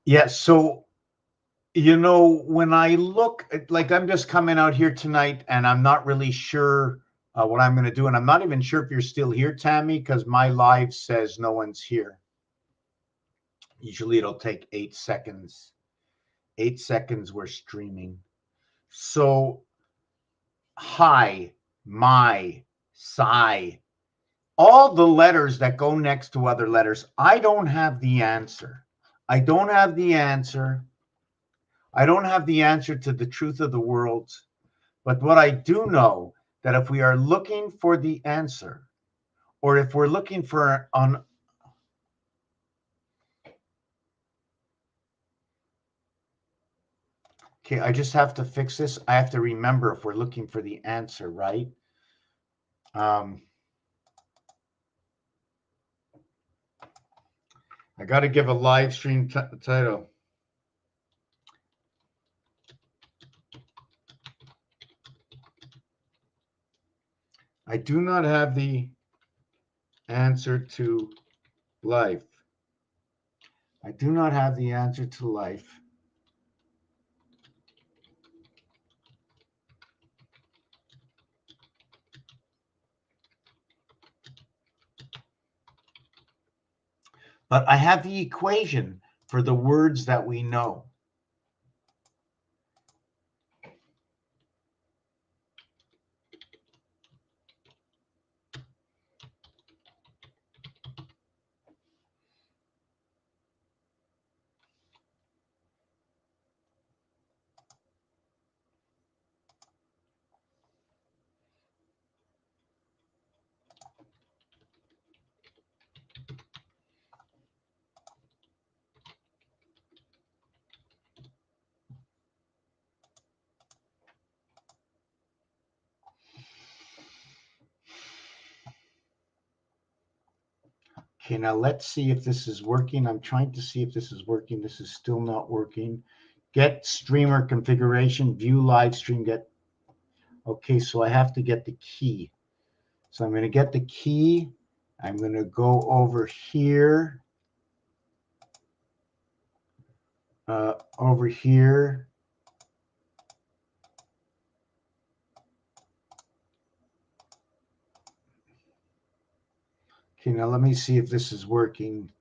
Yeah, so you know, when I look at, like, I'm just coming out here tonight and I'm not really sure what I'm going to do. And I'm not even sure if you're still here, Tammy, because my live says no one's here. Usually it'll take 8 seconds. 8 seconds we're streaming. So, hi, my, sigh, all the letters that go next to other letters, I don't have the answer. I don't have the answer. I don't have the answer to the truth of the world. But what I do know, that if we are looking for the answer, or if we're looking for on, okay, I just have to fix this. I have to remember if we're looking for the answer, right? I got to give a live stream title. I do not have the answer to life. I do not have the answer to life. But I have the equation for the words that we know. Okay, now let's see if this is working. I'm trying to see if this is working. This is still not working. Get streamer configuration, view live stream, get. Okay, so I have to get the key. So I'm going to get the key. I'm going to go over here. Over here. Okay, now let me see if this is working.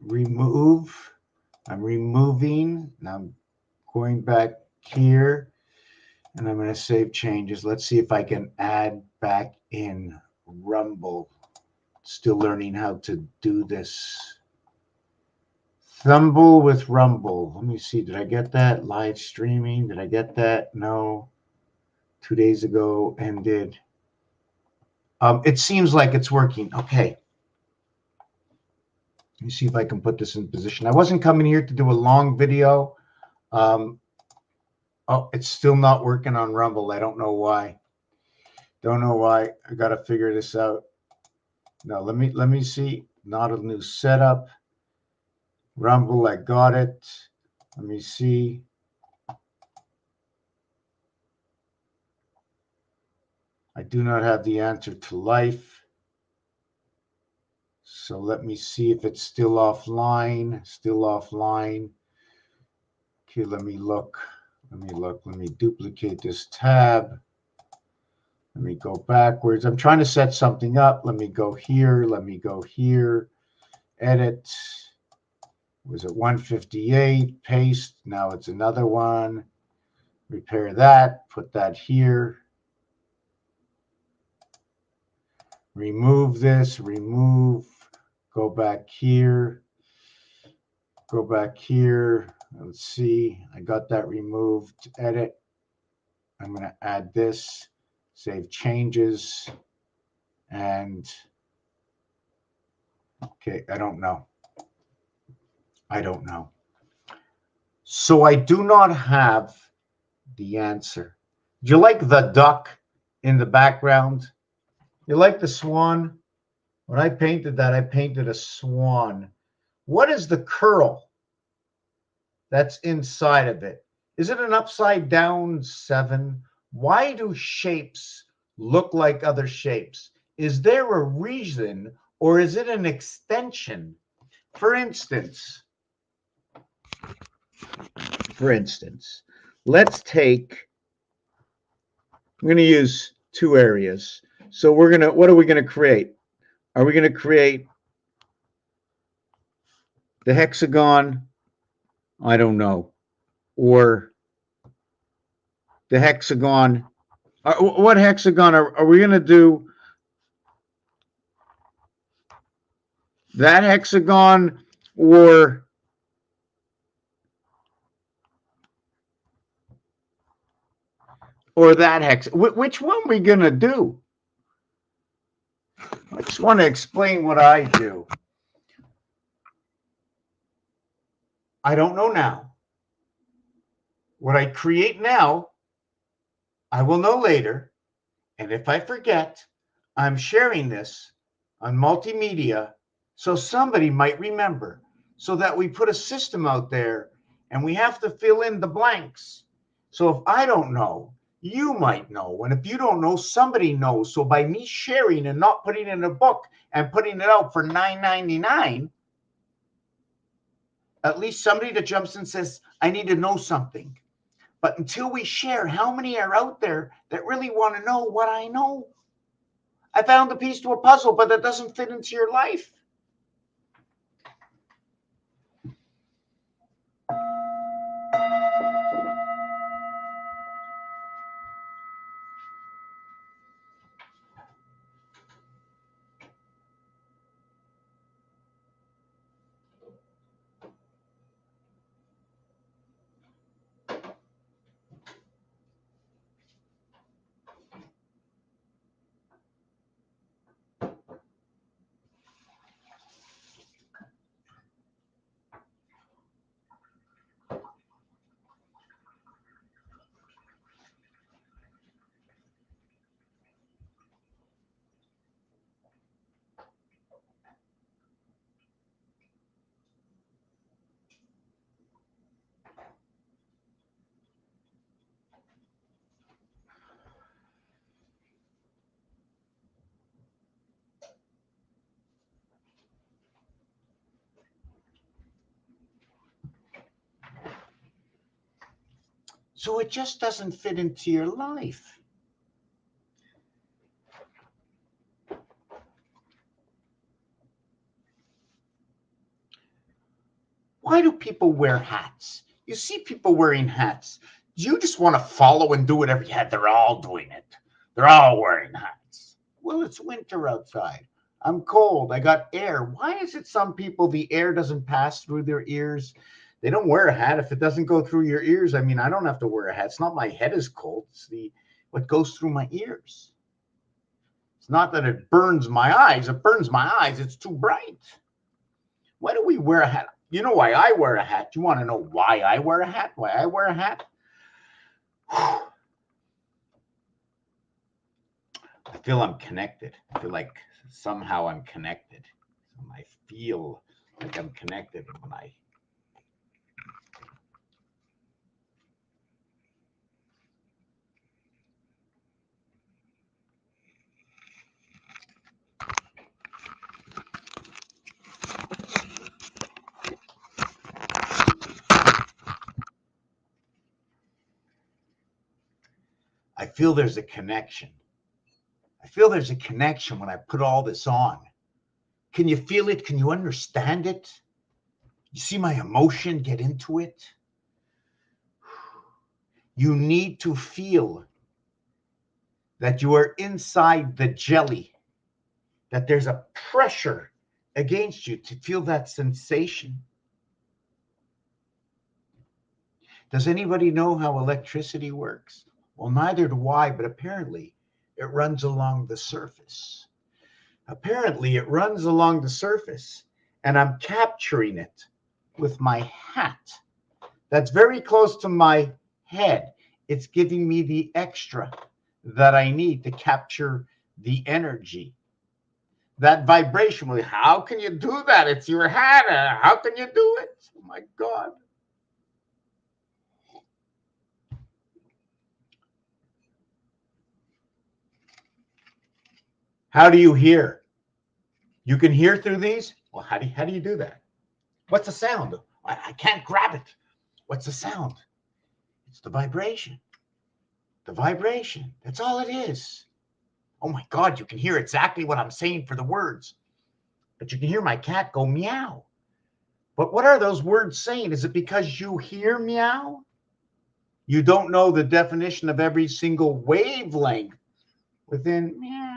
Remove. I'm removing. Now I'm going back here. And I'm going to save changes. Let's see if I can add back in Rumble. Still learning how to do this. Thumble with Rumble. Let me see. Did I get that? Live streaming. Did I get that? No. 2 days ago ended. It seems like it's working. Okay. Let me see if I can put this in position. I wasn't coming here to do a long video. Oh, it's still not working on Rumble. I don't know why. Don't know why. I got to figure this out. Now let me see. Not a new setup. Rumble, I got it. Let me see. I do not have the answer to life. So let me see if it's still offline. Still offline. Okay, let me look. Let me duplicate this tab. Let me go backwards. I'm trying to set something up. Let me go here. Let me go here. Edit. Was it 158? Paste. Now it's another one. Repair that. Put that here. Remove this. Remove. Go back here. Go back here. Let's see. I got that removed. Edit. I'm going to add this. Save changes. And okay, I don't know. I don't know. So I do not have the answer. Do you like the duck in the background? You like the swan? When I painted that, I painted a swan. What is the curl that's inside of it? Is it an upside down 7? Why do shapes look like other shapes? Is there a reason, or is it an extension? For instance, let's take, I'm going to use two areas. So what are we going to create? Are we going to create the hexagon? I don't know. Or the hexagon. What hexagon are we going to do? That hexagon or that hex? Which one are we going to do? I just want to explain what I do. I don't know now. What I create now, I will know later. And if I forget, I'm sharing this on multimedia so somebody might remember, so that we put a system out there and we have to fill in the blanks. So if I don't know, you might know. And if you don't know, somebody knows. So by me sharing and not putting it in a book and putting it out for $9.99, at least somebody that jumps in says, I need to know something. But until we share, how many are out there that really want to know what I know? I found a piece to a puzzle, but that doesn't fit into your life. So it just doesn't fit into your life. Why do people wear hats? You see people wearing hats. You just want to follow and do whatever. Yeah, they're all doing it. They're all wearing hats. Well, it's winter outside. I'm cold. I got air. Why is it some people, the air doesn't pass through their ears? They don't wear a hat if it doesn't go through your ears. I mean, I don't have to wear a hat. It's not my head is cold. It's what goes through my ears. It's not that it burns my eyes. It burns my eyes. It's too bright. Why do we wear a hat? You know why I wear a hat? You want to know why I wear a hat? Why I wear a hat? I feel I'm connected. I feel like somehow I'm connected. I feel like I'm connected when I feel there's a connection. I feel there's a connection when I put all this on. Can you feel it? Can you understand it? You see my emotion get into it? You need to feel that you are inside the jelly, that there's a pressure against you to feel that sensation. Does anybody know how electricity works? Well, neither do I, but apparently it runs along the surface. Apparently it runs along the surface, and I'm capturing it with my hat. That's very close to my head. It's giving me the extra that I need to capture the energy. That vibration. How can you do that? It's your hat. How can you do it? Oh my God. How do you hear? You can hear through these? Well, how do you do that? What's the sound? I can't grab it. What's the sound? It's the vibration. The vibration. That's all it is. Oh my God, you can hear exactly what I'm saying for the words. But you can hear my cat go meow. But what are those words saying? Is it because you hear meow? You don't know the definition of every single wavelength within meow.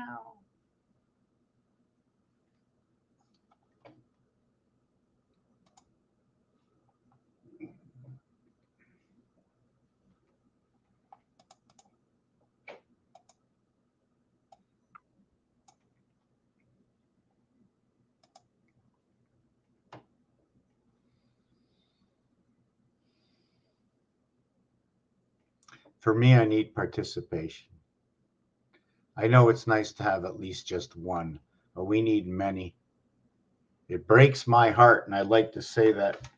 For me, I need participation. I know it's nice to have at least just one, but we need many. It breaks my heart, and I like to say that.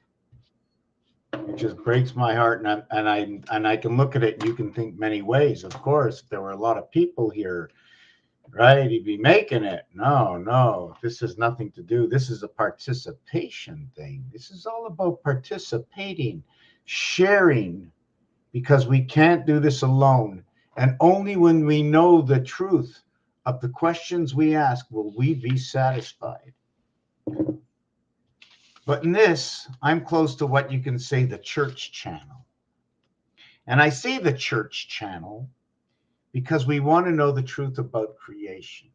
It just breaks my heart, and I can look at it. And you can think many ways. Of course, if there were a lot of people here, right, he'd be making it. No, this has nothing to do. This is a participation thing. This is all about participating, sharing, because we can't do this alone. And only when we know the truth of the questions we ask will we be satisfied. But in this, I'm close to what you can say the church channel. And I say the church channel because we want to know the truth about creation.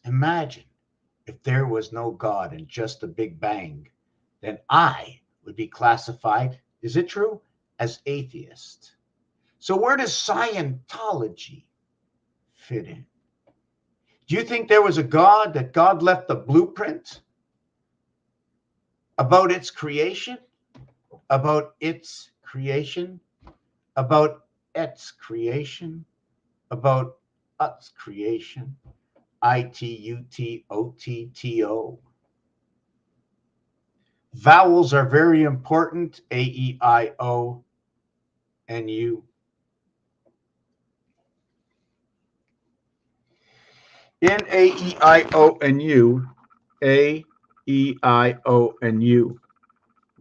Imagine if there was no God and just a big bang, then I would be classified, is it true, as atheist. So where does Scientology fit in? Do you think there was a God, that God left a blueprint about its creation, about its creation, about its creation, about us creation, ITUTOTTO. Vowels are very important, A, E, I, O, and U. In A, E, I, O, and U, A, E, I, O, and U,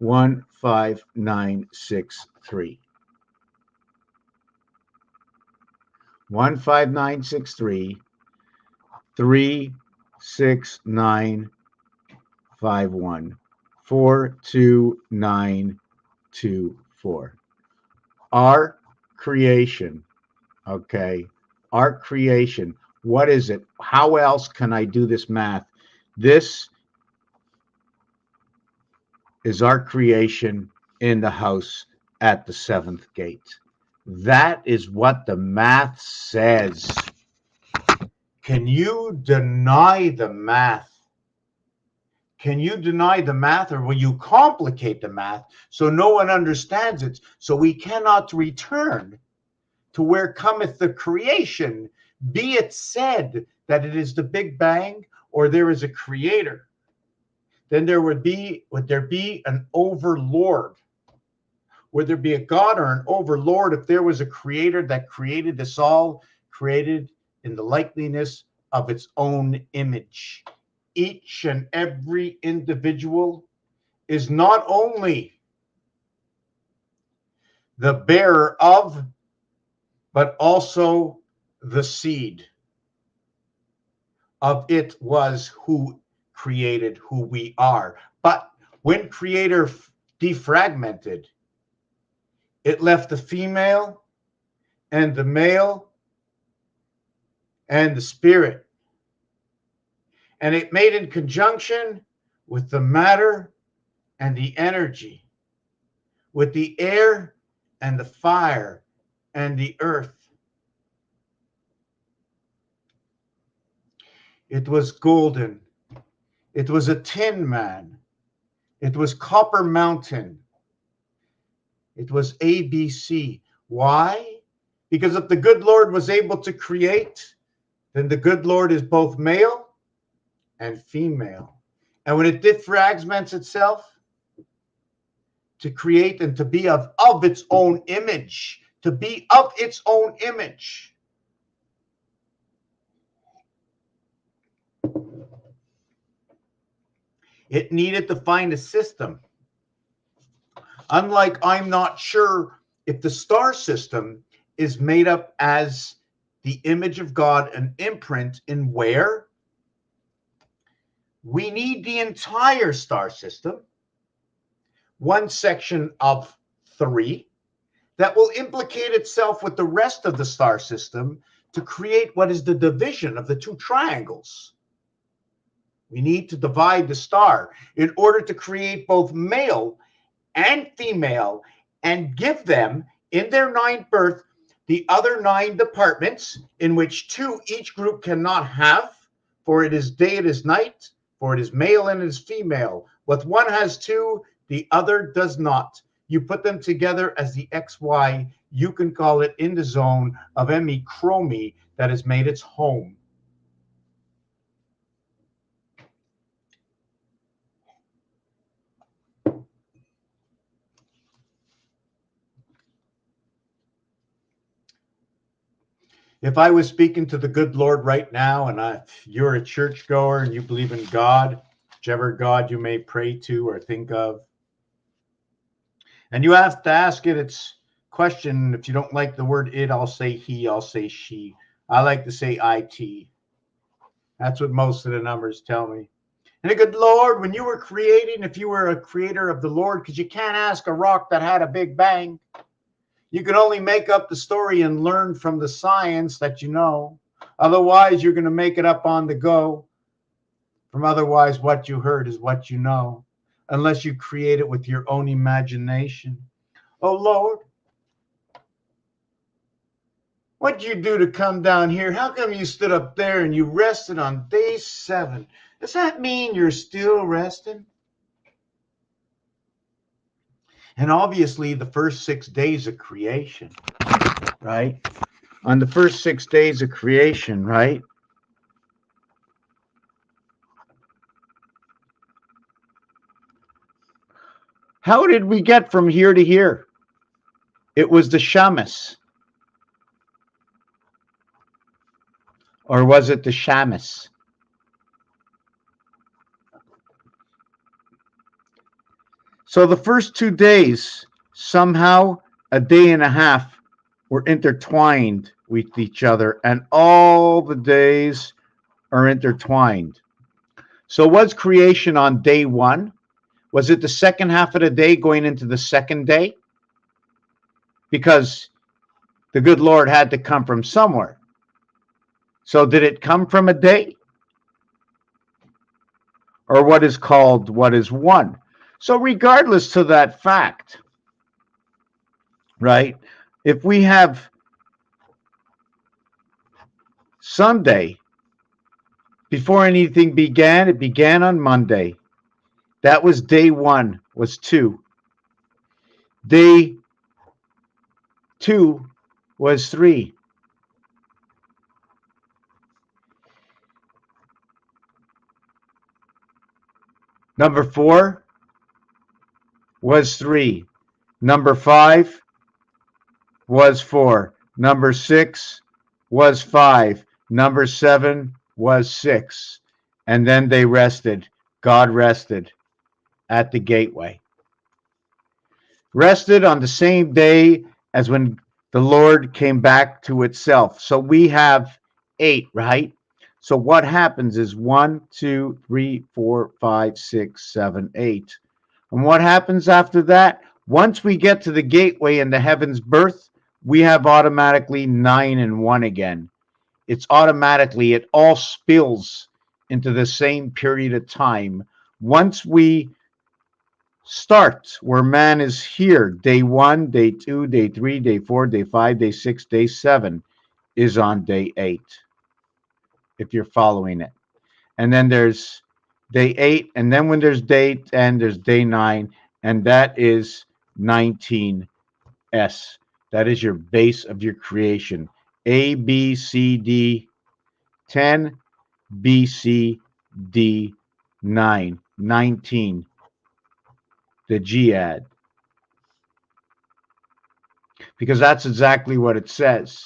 15963. 15963 36951 42924. Our creation, okay? Our creation. What is it? How else can I do this math? This is our creation in the house at the seventh gate. That is what the math says. Can you deny the math? Can you deny the math, or will you complicate the math so no one understands it, so we cannot return to where cometh the creation, be it said that it is the Big Bang or there is a creator? Then would there be an overlord? Would there be a God or an overlord if there was a creator that created this all, created in the likeness of its own image? Each and every individual is not only the bearer of, but also the seed of it was who created who we are. But when creator defragmented, it left the female and the male and the spirit. And it made in conjunction with the matter and the energy, with the air and the fire and the earth. It was golden. It was a tin man. It was Copper Mountain. It was ABC. Why? Because if the good Lord was able to create, then the good Lord is both male and female. And when it defragments itself to create and to be of its own image, to be of its own image, It needed to find a system. Unlike I'm not sure if the star system is made up as the image of God, an imprint in where we need the entire star system, one section of 3, that will implicate itself with the rest of the star system to create what is the division of the 2 triangles. We need to divide the star in order to create both male and female and give them in their 9th birth the other 9 departments, in which 2 each group cannot have, for it is day, it is night, for it is male and it is female. What one has 2, the other does not. You put them together as the XY, you can call it in the zone of ME Chromie that has made its home. If I was speaking to the good Lord right now, and you're a churchgoer and you believe in God, whichever God you may pray to or think of, and you have to ask it its question. If you don't like the word it, I'll say he, I'll say she. I like to say IT. That's what most of the numbers tell me. And a good Lord, when you were creating, if you were a creator of the Lord, because you can't ask a rock that had a big bang. You can only make up the story and learn from the science that you know. Otherwise, you're going to make it up on the go. From otherwise, what you heard is what you know, unless you create it with your own imagination. Oh, Lord, what'd you do to come down here? How come you stood up there and you rested on day 7? Does that mean you're still resting? And obviously, the first 6 days of creation, right? On the first 6 days of creation, right? How did we get from here to here? It was the shamus. Or was it the shamus? So the first 2 days, somehow a day and a half, were intertwined with each other, and all the days are intertwined. So was creation on day 1? Was it the second half of the day going into the second day? Because the good Lord had to come from somewhere. So did it come from a day? Or what is called what is 1? So regardless to that fact, right? If we have Sunday, before anything began, it began on Monday. That was day 1, was 2. Day 2 was 3. Number 4 was 3. Number 5 was 4. Number 6 was 5. Number 7 was 6. And then they rested. God rested at the gateway. Rested on the same day as when the Lord came back to itself. So we have 8, right? So what happens is 1, 2, 3, 4, 5, 6, 7, 8. And what happens after that? Once we get to the gateway in the heaven's birth, we have automatically 9 and 1 again. It's automatically, it all spills into the same period of time. Once we start where man is here, day 1, day 2, day 3, day 4, day 5, day 6, day 7 is on day 8, if you're following it. And then there's day 8, and then when there's day 10, there's day 9, and that is 19S. That is your base of your creation. A, B, C, D, 10, B, C, D, 9, 19, the G-add. Because that's exactly what it says.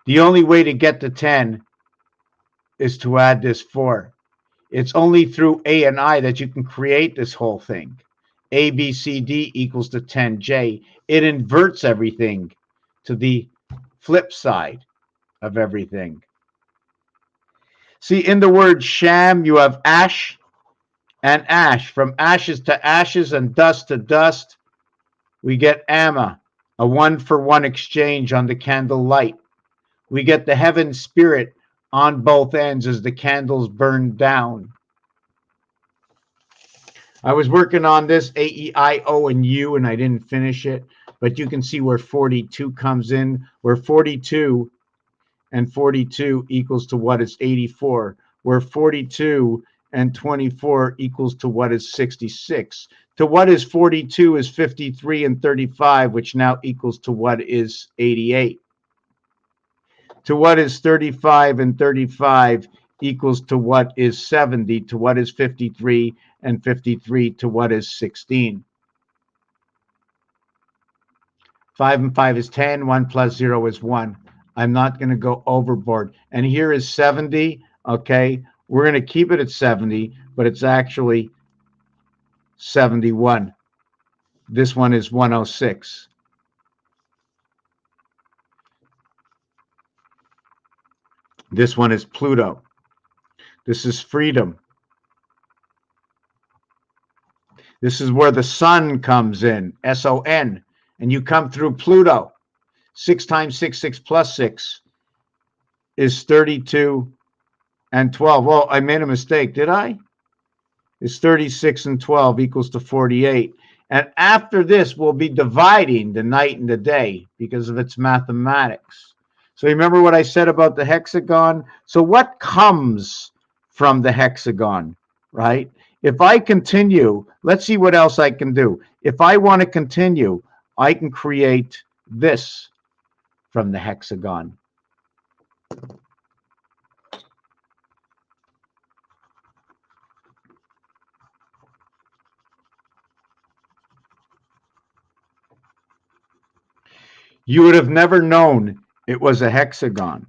The only way to get to 10 is to add this 4. It's only through A and I that you can create this whole thing. A, B, C, D equals to 10J. It inverts everything to the flip side of everything. See, in the word sham, you have ash and ash. From ashes to ashes and dust to dust, we get amma, a one-for-one exchange on the candle light. We get the heaven spirit on both ends as the candles burn down. I was working on this A, E, I, O, and U, and I didn't finish it, but you can see where 42 comes in, where 42 and 42 equals to what is 84, where 42 and 24 equals to what is 66. To what is 42 is 53 and 35, which now equals to what is 88. To what is 35 and 35 equals to what is 70, to what is 53 and 53 to what is 16. 5 and 5 is 10, 1 plus 0 is 1. I'm not going to go overboard. And here is 70, okay? We're going to keep it at 70, but it's actually 71. This one is 106. This one is Pluto. This is freedom. This is where the sun comes in, S-O-N, and you come through Pluto. 6 times 6, 6 plus 6 is 32 and 12. Well, I made a mistake, did I? It's 36 and 12 equals to 48. And after this, we'll be dividing the night and the day because of its mathematics. So remember what I said about the hexagon? So what comes from the hexagon, right? If I continue, let's see what else I can do. If I want to continue, I can create this from the hexagon. You would have never known it was a hexagon.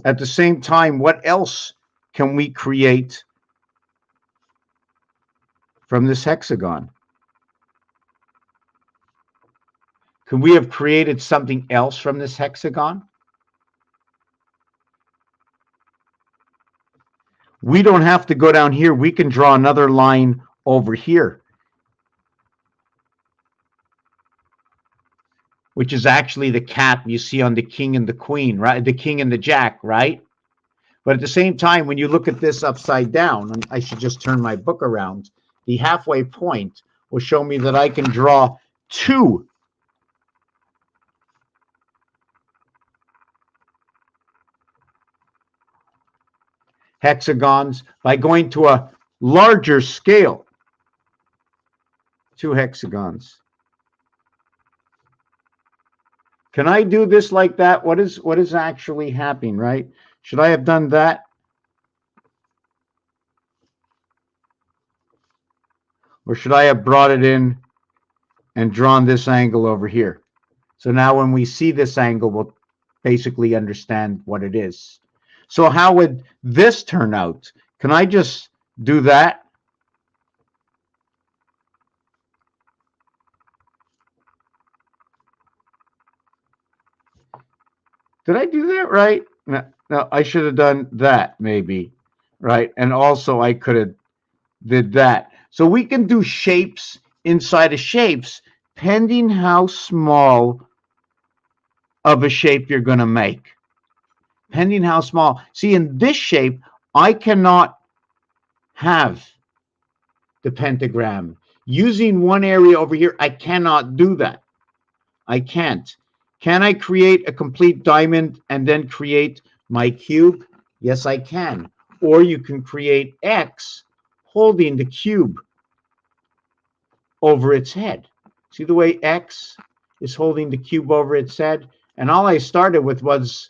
At the same time, what else can we create from this hexagon? Could we have created something else from this hexagon? We don't have to go down here. We can draw another line over here, which is actually the cap you see on the king and the queen, right? The king and the jack, right? But at the same time, when you look at this upside down, and I should just turn my book around, the halfway point will show me that I can draw two hexagons by going to a larger scale. Two hexagons. Can I do this like that? What is actually happening, right? Should I have done that? Or should I have brought it in and drawn this angle over here? So now when we see this angle, we'll basically understand what it is. So how would this turn out? Can I just do that? Did I do that right? No, I should have done that maybe, right? And also I could have did that. So we can do shapes inside of shapes, pending how small of a shape you're going to make. Pending how small. See, in this shape, I cannot have the pentagram. Using one area over here, I cannot do that. I can't. Can I create a complete diamond and then create my cube? Yes, I can. Or you can create X holding the cube over its head. See the way X is holding the cube over its head? And all I started with was,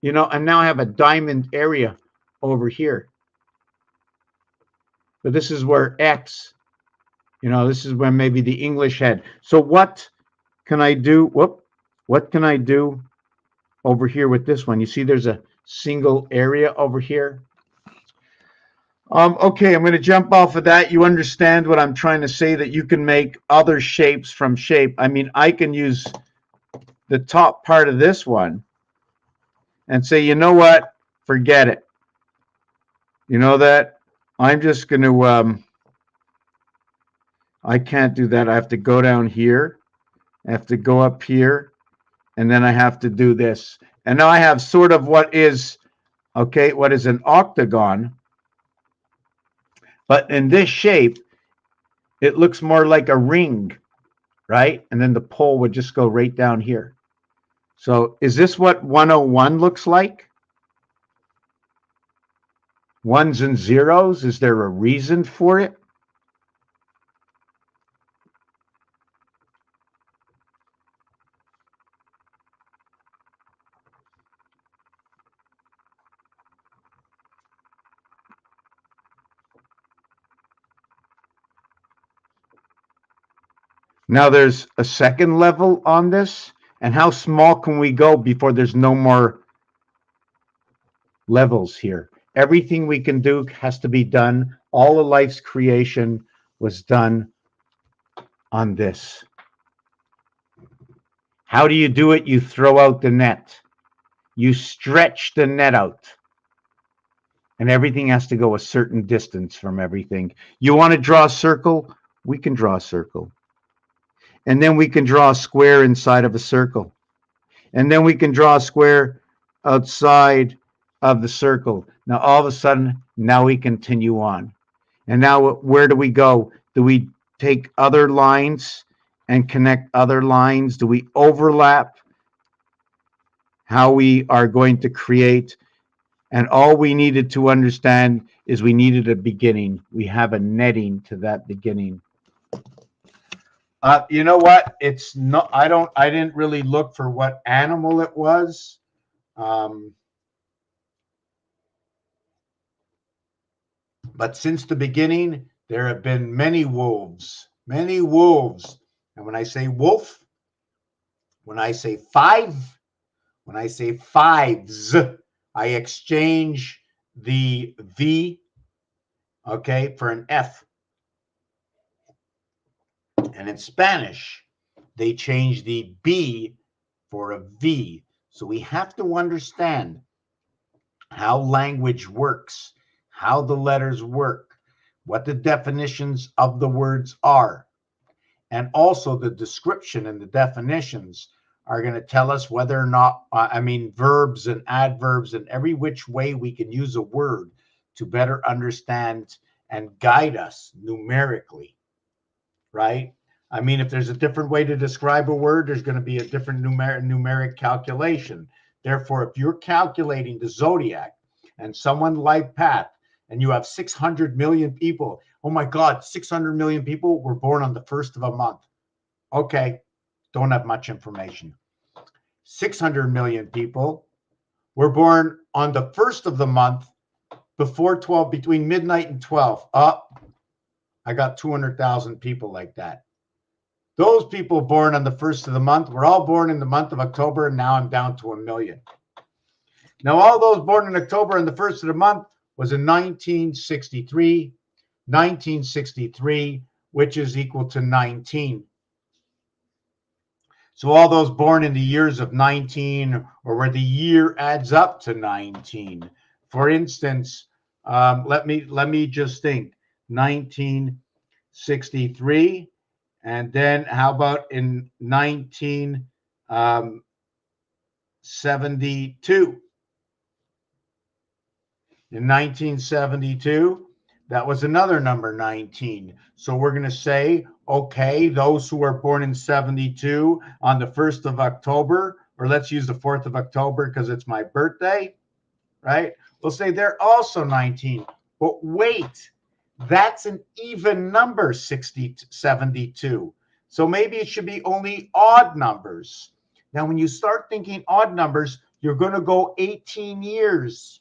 and now I have a diamond area over here. But this is where X, this is where maybe the English head. So what can I do? What can I do over here with this one? You see there's a single area over here. Okay, I'm going to jump off of that. You understand what I'm trying to say, that you can make other shapes from shape. I mean, I can use the top part of this one and say, you know what? Forget it. You know that? I'm just going to, I can't do that. I have to go down here. I have to go up here. And then I have to do this. And now I have sort of what is, okay, what is an octagon. But in this shape, it looks more like a ring, right? And then the pole would just go right down here. So is this what 101 looks like? Ones and zeros? Is there a reason for it? Now there's a second level on this. And how small can we go before there's no more levels here? Everything we can do has to be done. All of life's creation was done on this. How do you do it? You throw out the net. You stretch the net out. And everything has to go a certain distance from everything. You want to draw a circle? We can draw a circle. And then we can draw a square inside of a circle. And then we can draw a square outside of the circle. Now, all of a sudden, now we continue on. And now where do we go? Do we take other lines and connect other lines? Do we overlap how we are going to create? And all we needed to understand is we needed a beginning. We have a netting to that beginning. You know what? It's not. I didn't really look for what animal it was. But since the beginning, there have been many wolves. Many wolves. And when I say wolf, when I say five, when I say fives, I exchange the V, okay, for an F. And in Spanish, they change the B for a V. So we have to understand how language works, how the letters work, what the definitions of the words are. And also the description and the definitions are going to tell us whether or not, verbs and adverbs and every which way we can use a word to better understand and guide us numerically, right? I mean, if there's a different way to describe a word, there's going to be a different numeric calculation. Therefore, if you're calculating the zodiac and someone like Pat, and you have 600 million people, oh my God, 600 million people were born on the first of a month. Okay, don't have much information. 600 million people were born on the first of the month before 12, between midnight and 12. I got 200,000 people like that. Those people born on the first of the month were all born in the month of October, and now I'm down to 1 million. Now, all those born in October and the first of the month was in 1963, which is equal to 19. So all those born in the years of 19, or where the year adds up to 19. For instance, let me just think. 1963, and then how about in 1972? In 1972, that was another number, 19. So we're going to say, okay, those who were born in 72 on the 1st of October, or let's use the 4th of October because it's my birthday, right? We'll say they're also 19. But wait, that's an even number, 72. So maybe it should be only odd numbers. Now, when you start thinking odd numbers, you're going to go 18 years.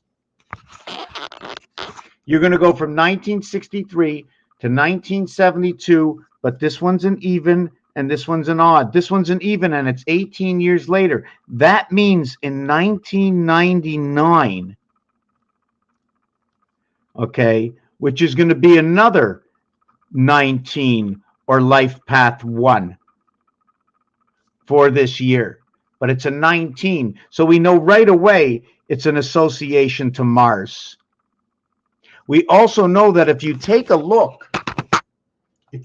You're going to go from 1963 to 1972, but this one's an even and this one's an odd. This one's an even and it's 18 years later. That means in 1999, okay, which is going to be another 19 or life path 1 for this year. But it's a 19. So we know right away it's an association to Mars. We also know that if you take a look, I'm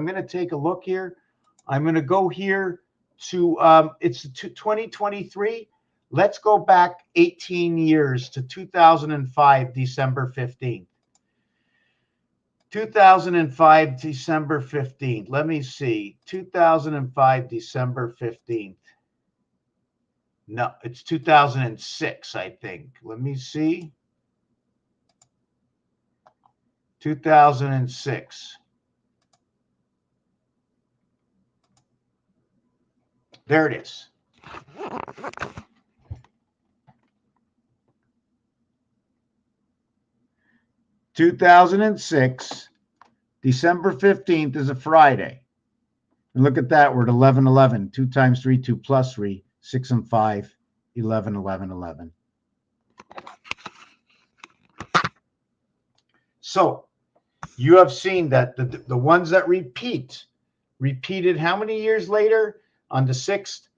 going to take a look here. I'm going to go here to, it's 2023. Let's go back 18 years to 2005, December 15th. 2005, December 15th. Let me see. 2005, December 15th. No, it's 2006, I think. Let me see. 2006. There it is. (2006) December 15th is a Friday. And look at that, we're at 11:11. 2 times 3, 2 plus 3, 6 and 5, 11, 11, 11. So you have seen that the ones that repeated how many years later? On the 6th,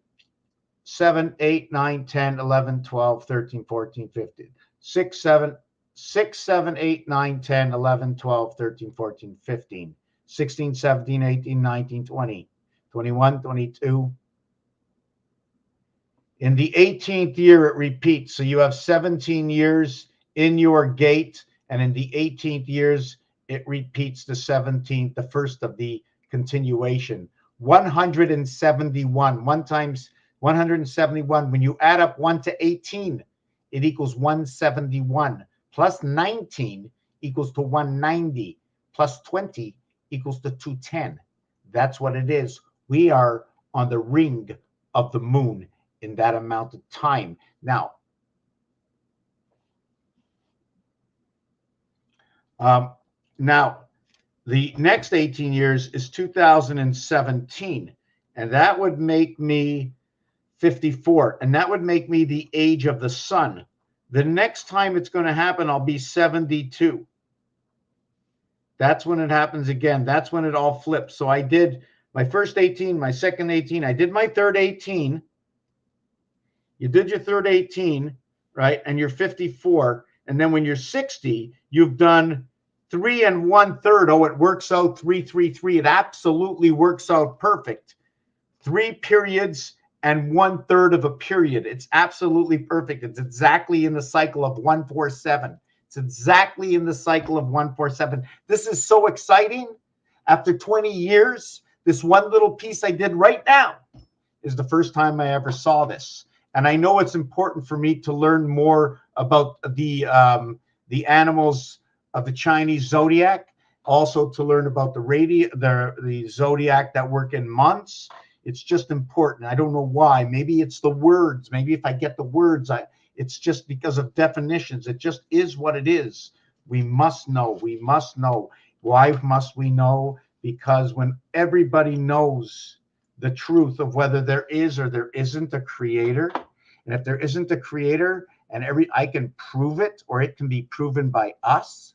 7, 8, 9, 10, 11, 12, 13, 14, 15. 6, 7, 8, 9, 10, 11, 12, 13, 14, 15, 16, 17, 18, 19, 20, 21, 22. In the 18th year, it repeats. So you have 17 years in your gate, and in the 18th years, it repeats the 17th, the first of the continuation. 171, 1 times 171. When you add up 1 to 18, it equals 171. Plus 19 equals to 190. Plus 20 equals to 210. That's what it is. We are on the ring of the moon in that amount of time. Now, the next 18 years is 2017, and that would make me 54, and that would make me the age of the sun. The next time it's going to happen, I'll be 72. That's when it happens again. That's when it all flips. So I did my first 18, my second 18. I did my third 18. You did your third 18, right? And you're 54. And then when you're 60, you've done 3 1/3. Oh, it works out 3, 3, 3. It absolutely works out perfect. 3 periods and 1/3 of a period. It's absolutely perfect. It's exactly in the cycle of 147. It's exactly in the cycle of 147. This is so exciting. After 20 years, this one little piece I did right now is the first time I ever saw this. And I know it's important for me to learn more about the animals of the Chinese zodiac, also to learn about the zodiac that work in months. It's just important. I don't know why. Maybe it's the words. Maybe if I get the words, it's just because of definitions. It just is what it is. We must know. We must know. Why must we know? Because when everybody knows the truth of whether there is or there isn't a creator, and if there isn't a creator, and I can prove it, or it can be proven by us,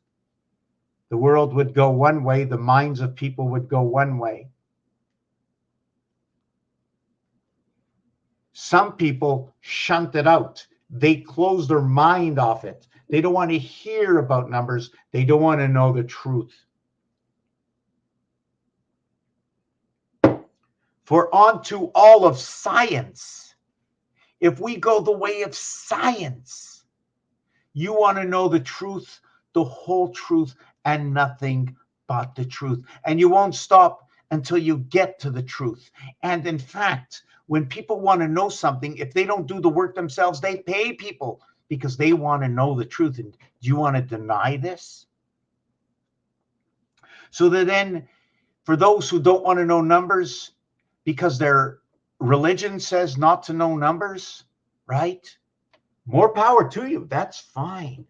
the world would go one way, the minds of people would go one way. Some people shunt it out. They close their mind off it. They don't want to hear about numbers. They don't want to know the truth. For onto all of science, if we go the way of science, you want to know the truth, the whole truth, and nothing but the truth. And you won't stop until you get to the truth. And in fact, when people want to know something, if they don't do the work themselves, they pay people because they want to know the truth. And do you want to deny this? So that then, for those who don't want to know numbers, because their religion says not to know numbers, right? More power to you. That's fine.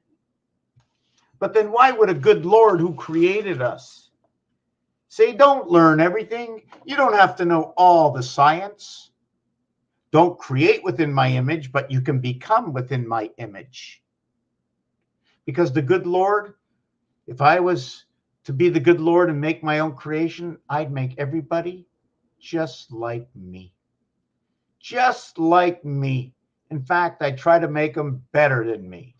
But then why would a good Lord who created us say, don't learn everything? You don't have to know all the science. Don't create within my image, but you can become within my image. Because the good Lord If I was to be the good Lord and make my own creation, I'd make everybody just like me. Just like me. In fact, I try to make them better than me.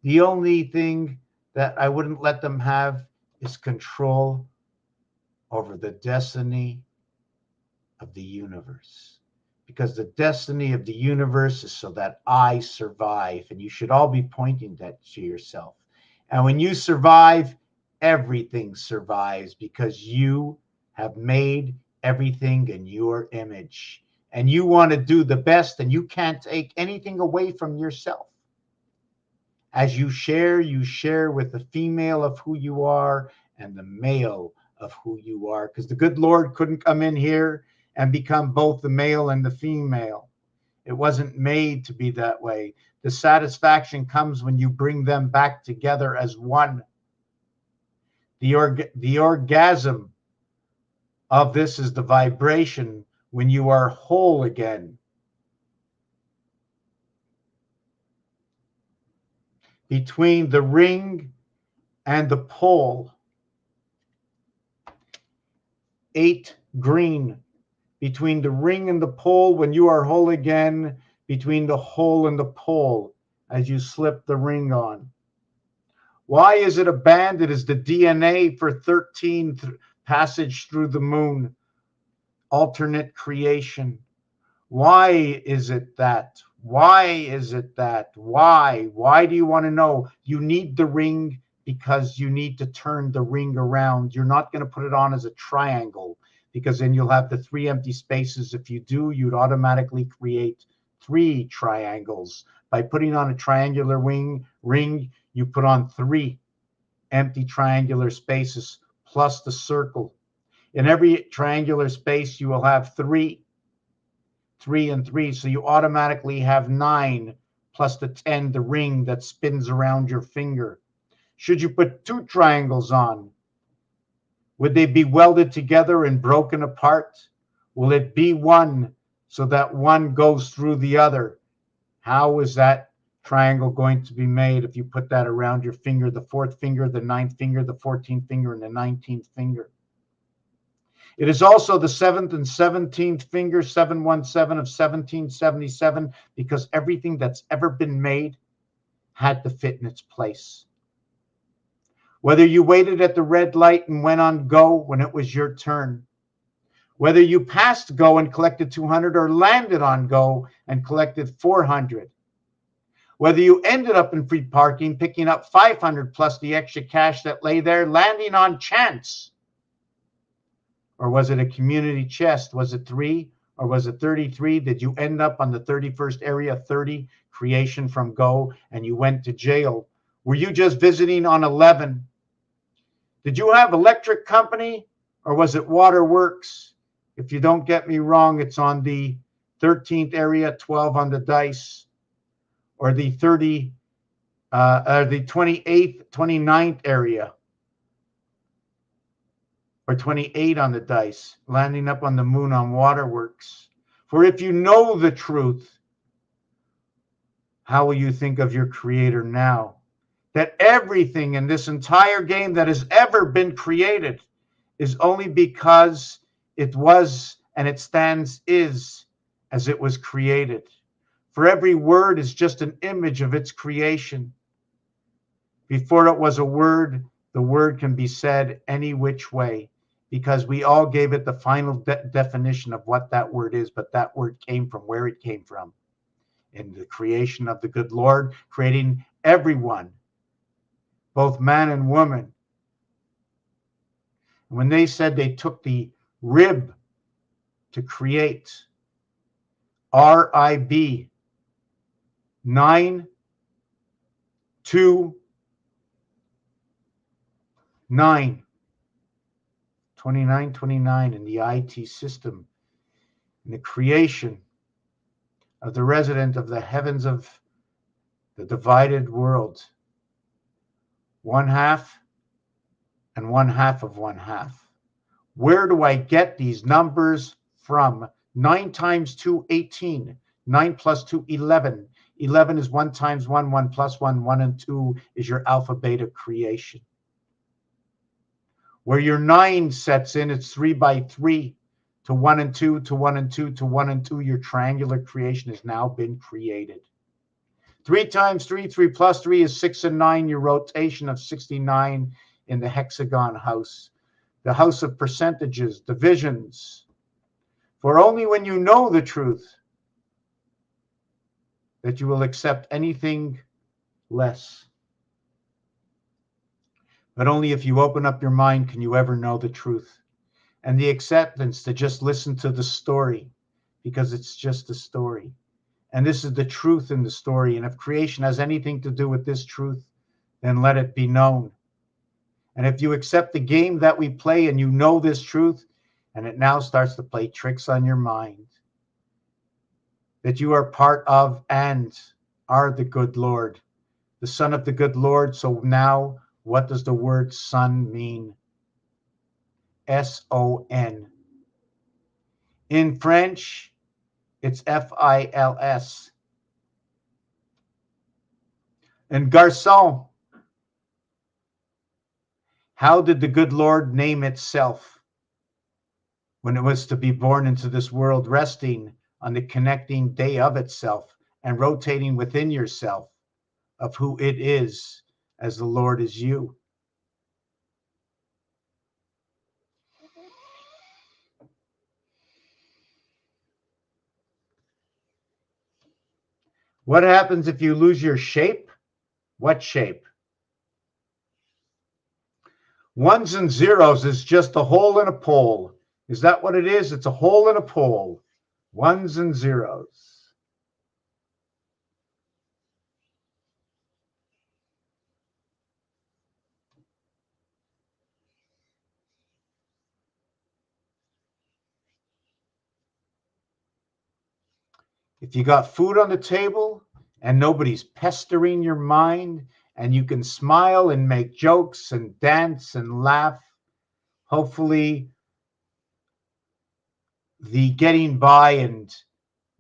The only thing that I wouldn't let them have is control over the destiny of the universe. Because the destiny of the universe is so that I survive. And you should all be pointing that to yourself. And when you survive, everything survives because you have made everything in your image. And you want to do the best, and you can't take anything away from yourself. As you share with the female of who you are and the male of who you are. Because the good Lord couldn't come in here and become both the male and the female. It wasn't made to be that way. The satisfaction comes when you bring them back together as one. The orgasm of this is the vibration when you are whole again. Between the ring and the pole, 8 green. Between the ring and the pole, when you are whole again, between the hole and the pole, as you slip the ring on. Why is it a band? It is the DNA for 13 passage through the moon, alternate creation. Why is it that? Why is it that? Why? Why do you want to know? You need the ring because you need to turn the ring around. You're not going to put it on as a triangle because then you'll have the 3 empty spaces. If you do, you'd automatically create 3 triangles. By putting on a triangular ring, you put on 3 empty triangular spaces plus the circle. In every triangular space, you will have 3 and 3. So you automatically have 9 plus the 10, the ring that spins around your finger. Should you put 2 triangles on, would they be welded together and broken apart? Will it be one so that one goes through the other? How is that triangle going to be made if you put that around your finger, the 4th finger, the 9th finger, the 14th finger, and the 19th finger? It is also the 7th and 17th finger, 717 of 1777, because everything that's ever been made had to fit in its place. Whether you waited at the red light and went on go when it was your turn, whether you passed go and collected 200 or landed on go and collected 400, whether you ended up in free parking picking up 500 plus the extra cash that lay there, landing on chance. Or was it a community chest? Was it 3 or was it 33? Did you end up on the 31st area 30 creation from go and you went to jail? Were you just visiting on 11? Did you have electric company or was it waterworks? If you don't get me wrong, it's on the 13th area, 12 on the dice, or the 28th, 29th area, or 28 on the dice, landing up on the moon on waterworks. For if you know the truth, how will you think of your creator now? That everything in this entire game that has ever been created is only because it was and it stands is as it was created. For every word is just an image of its creation. Before it was a word, the word can be said any which way, because we all gave it the final definition of what that word is, but that word came from where it came from. In the creation of the good Lord, creating everyone, both man and woman. When they said they took the rib to create, RIB, 9, 2, 9, 29, 29 in the IT system, in the creation of the resident of the heavens of the divided world, 1/2 and 1/2 of 1/2. Where do I get these numbers from? 9 times 2, 18. 9 plus 2, 11. 11 is 1 times 1, 1 plus 1, 1 and 2 is your alpha beta creation. Where your 9 sets in, it's 3 by 3 to 1 and 2 to 1 and 2 to 1 and 2. Your triangular creation has now been created. 3 times 3, 3 plus 3 is 6 and 9. Your rotation of 69 in the hexagon house, the house of percentages, divisions. For only when you know the truth that you will accept anything less. But only if you open up your mind can you ever know the truth. And the acceptance to just listen to the story, because it's just a story. And this is the truth in the story. And if creation has anything to do with this truth, then let it be known. And if you accept the game that we play and you know this truth, and it now starts to play tricks on your mind, that you are part of and are the good Lord, the Son of the good Lord. So now, what does the word son mean? S-O-N. In French, it's F-I-L-S. And garçon, how did the good Lord name itself when it was to be born into this world, resting on the connecting day of itself and rotating within yourself of who it is as the Lord is you? What happens if you lose your shape? What shape? Ones and zeros is just a hole in a pole. Is that what it is? It's a hole in a pole. Ones and zeros. If you got food on the table and nobody's pestering your mind, and you can smile and make jokes and dance and laugh, hopefully the getting by and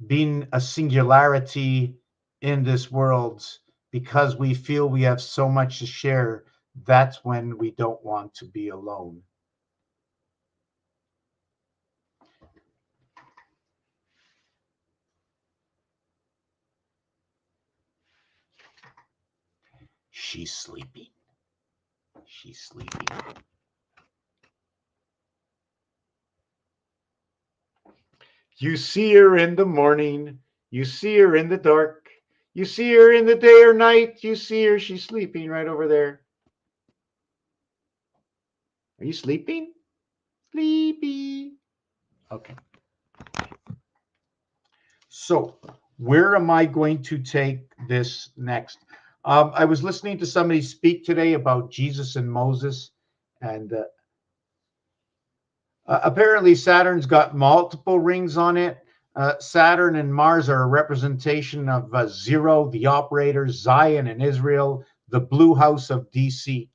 being a singularity in this world, because we feel we have so much to share, that's when we don't want to be alone. She's sleeping. She's sleeping. You see her in the morning. You see her in the dark. You see her in the day or night. You see her. She's sleeping right over there. Are you sleeping? Sleepy. Okay. So where am I going to take this next? I was listening to somebody speak today about Jesus and Moses, and apparently Saturn's got multiple rings on it. Saturn and Mars are a representation of Zero, the operator, Zion and Israel, the blue house of DC.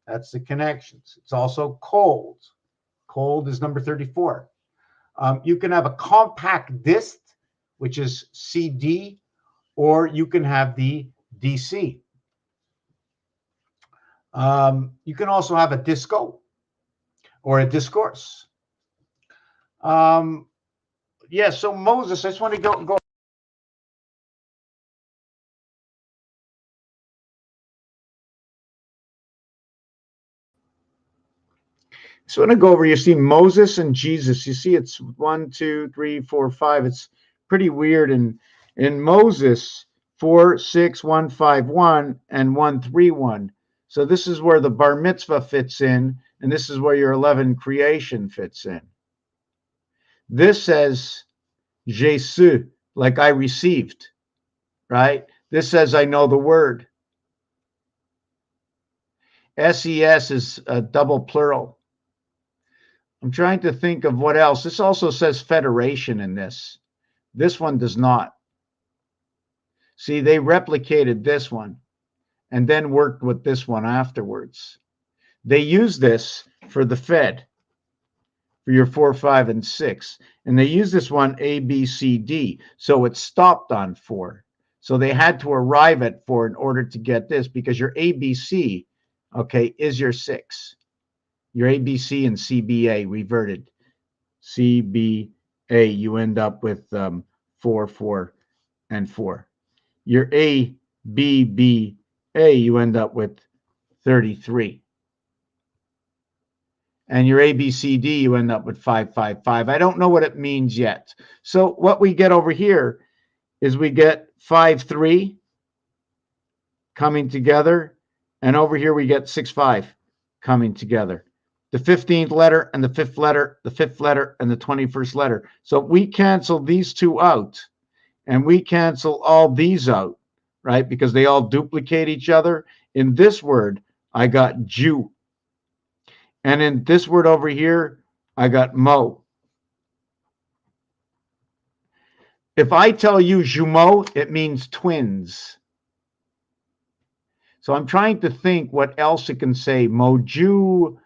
That's the connections. It's also cold. Cold is number 34. You can have a compact disc, which is CD, or you can have the DC. You can also have a disco or a discourse. Yeah, so Moses, I just want to go. So I want to go over, you see Moses and Jesus. You see it's 1, 2, 3, 4, 5. It's pretty weird. And in Moses, 4, 6, 1, 5, 1, and 1, 3, 1. So this is where the bar mitzvah fits in, and this is where your 11 creation fits in. This says Jésus, like I received, right? This says I know the word. SES is a double plural. I'm trying to think of what else. This also says federation in this. This one does not. See, they replicated this one and then worked with this one afterwards. They use this for the Fed, for your 4, 5, and 6. And they use this one A, B, C, D. So it stopped on 4. So they had to arrive at 4 in order to get this, because your ABC, okay, is your 6. Your ABC and CBA reverted. CBA, you end up with 4, 4, and 4. Your ABBA, you end up with 33. And your ABCD, you end up with 5, 5, 5. I don't know what it means yet. So what we get over here is we get 5, 3 coming together. And over here we get 6, 5 coming together. The 15th letter and the 5th letter, the 5th letter and the 21st letter. So we cancel these two out and we cancel all these out, right? Because they all duplicate each other. In this word, I got Jew. And in this word over here, I got Mo. If I tell you jumeau, it means twins. So I'm trying to think what else it can say. Moju,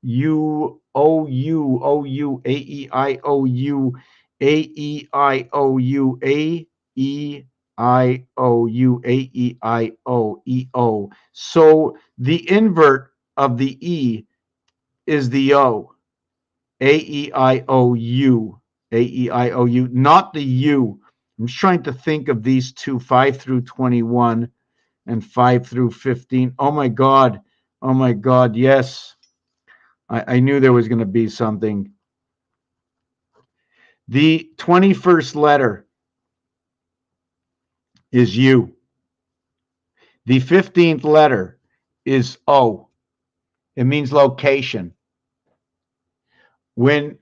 U, O, U, O, U, A, E, I, O, U, A, E, I, O, U, A, E, I, O, U, A, E, I, O, E, O. So the invert of the E is the O. A, E, I, O, U. A, E, I, O, U, not the U. I'm just trying to think of these two, 5 through 21 and 5 through 15. Oh my God. Oh my God. Yes. I knew there was going to be something. The 21st letter is U. The 15th letter is O. It means location. When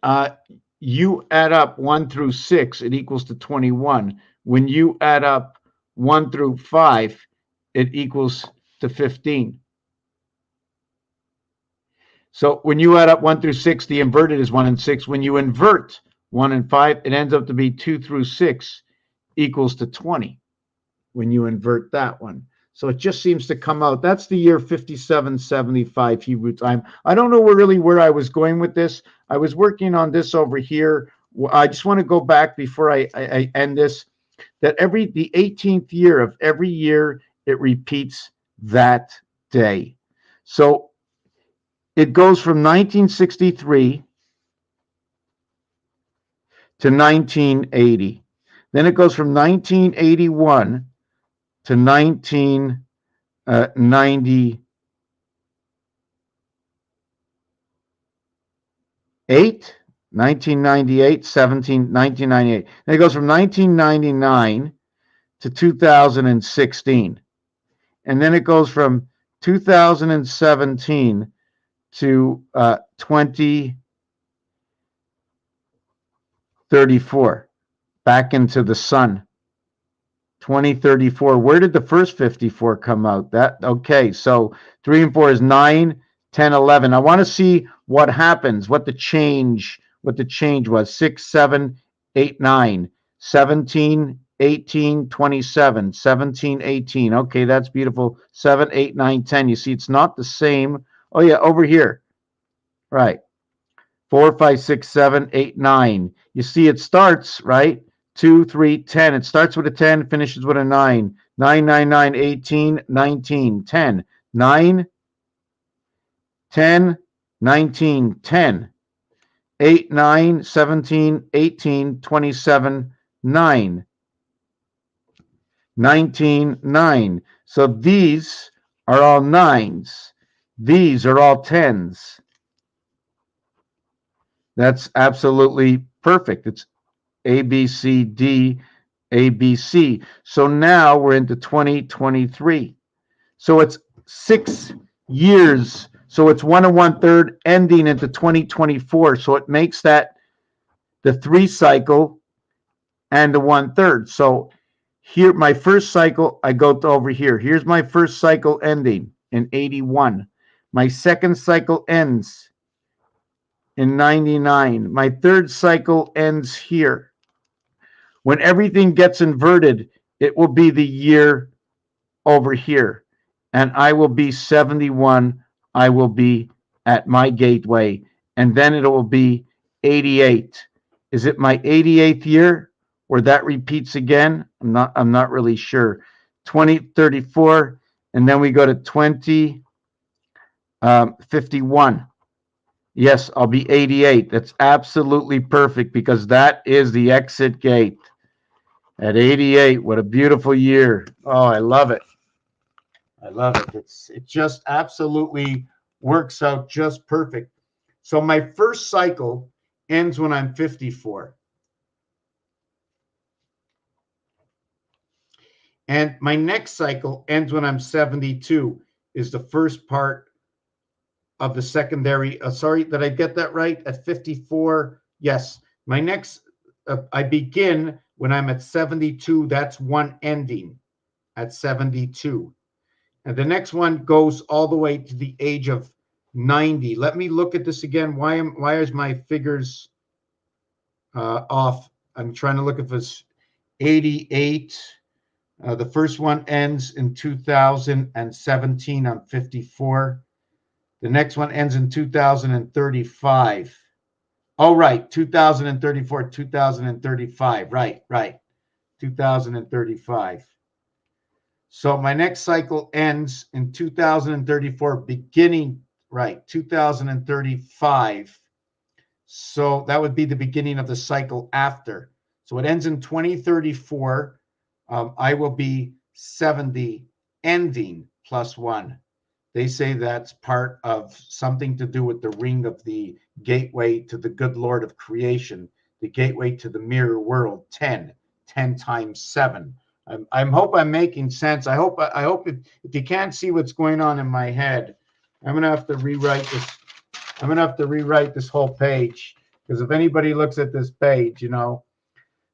you add up 1 through 6, it equals to 21. When you add up 1 through 5, it equals to 15. So when you add up 1 through 6, the inverted is 1 and 6. When you invert 1 and 5, it ends up to be 2 through 6 equals to 20 when you invert that one. So it just seems to come out. That's the year 5775 Hebrew time. I don't know really where I was going with this. I was working on this over here. I just want to go back before I end this, that the 18th year of every year, it repeats that day. So it goes from 1963 to 1980. Then it goes from 1981 to 1998, 1998, 1998. Then it goes from 1999 to 2016. And then it goes from 2017 to 2034, back into the sun. 2034. Where did the first 54 come out? Okay, so 3 and 4 is 9, 10, 11. I want to see what happens, what the change was. 6, 7, 8, 9, 17, 18, 27, 17, 18. Okay, that's beautiful. 7, 8, 9, 10. You see, it's not the same. Oh, yeah, over here. Right. 4, 5, 6, 7, 8, 9. You see, it starts, right? 2, 3, 10. It starts with a 10, finishes with a 9. 9, 9, 9, 18, 19, 10. 9, 10, 19, 10. 8, 9, 17, 18, 27, 9. 19, 9. So these are all 9s. These are all 10s. That's absolutely perfect. It's A, B, C, D, A, B, C. So now we're into 2023. So it's 6 years. So it's 1 1/3 ending into 2024. So it makes that the 3 cycle and the 1/3. So here, my first cycle, I go to over here. Here's my first cycle ending in 81. My second cycle ends in 99. My third cycle ends here. When everything gets inverted, it will be the year over here. And I will be 71. I will be at my gateway. And then it will be 88. Is it my 88th year where that repeats again? I'm not really sure. 2034. And then we go to 20. 51. Yes, I'll be 88. That's absolutely perfect because that is the exit gate. At 88, what a beautiful year. Oh, I love it. I love it. It just absolutely works out just perfect. So my first cycle ends when I'm 54. And my next cycle ends when I'm 72, is the first part of the secondary. Sorry, did I get that right? At 54, yes. My next, I begin when I'm at 72. That's one ending at 72. And the next one goes all the way to the age of 90. Let me look at this again. Why is my figures off? I'm trying to look if it's 88. The first one ends in 2017. I'm 54. The next one ends in 2035. Oh, right. 2034, 2035. Right. 2035. So my next cycle ends in 2034, beginning, right, 2035. So that would be the beginning of the cycle after. So it ends in 2034. I will be 70, ending +1. They say that's part of something to do with the ring of the gateway to the good Lord of creation, the gateway to the mirror world, 10, 10 times 7. I hope I'm making sense. I hope if you can't see what's going on in my head, I'm going to have to rewrite this. I'm going to have to rewrite this whole page, because if anybody looks at this page,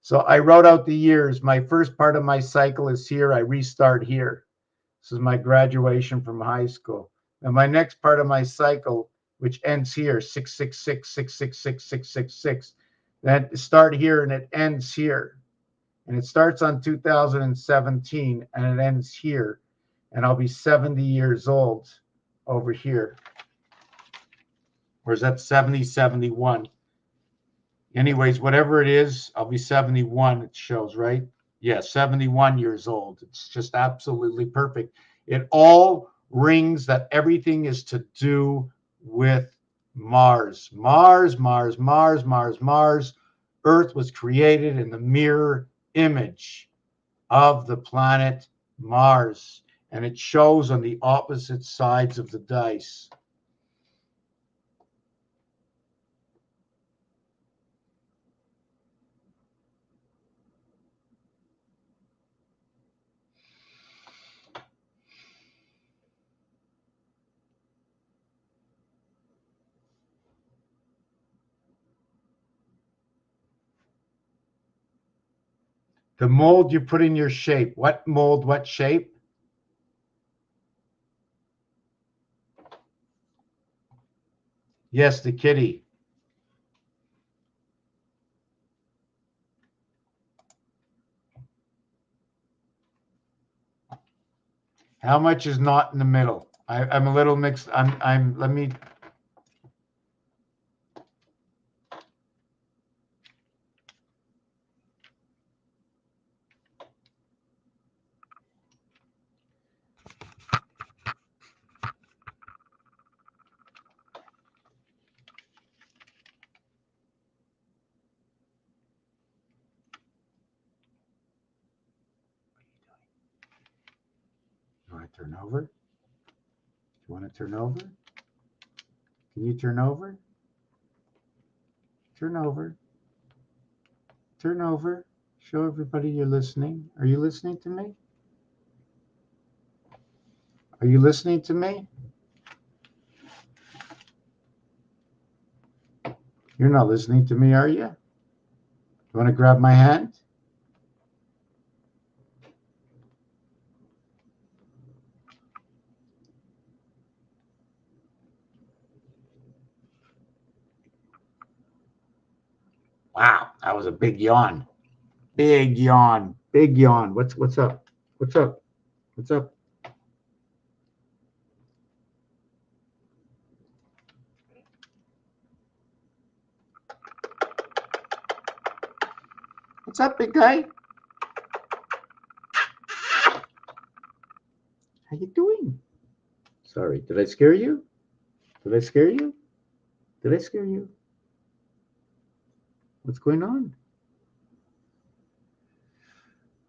So I wrote out the years. My first part of my cycle is here. I restart here. This is my graduation from high school. And my next part of my cycle, which ends here, 666, 666, 666, that start here and it ends here. And it starts on 2017 and it ends here. And I'll be 70 years old over here. Or is that 70, 71? Anyways, whatever it is, I'll be 71, it shows, right? Yeah, 71 years old. It's just absolutely perfect. It all rings that everything is to do with Mars. Mars, Mars, Mars, Mars, Mars. Earth was created in the mirror image of the planet Mars, and it shows on the opposite sides of the dice. The mold you put in your shape. What mold, what shape? Yes, the kitty. How much is not in the middle? I'm a little mixed. Let me. You want to turn over? You want to turn over? Can you turn over? Turn over. Turn over. Show everybody you're listening. Are you listening to me? Are you listening to me? You're not listening to me, are you? You want to grab my hand? Wow, that was a big yawn. Big yawn. Big yawn. What's up? What's up? What's up? What's up, big guy? How you doing? Sorry, did I scare you? Did I scare you? Did I scare you? What's going on?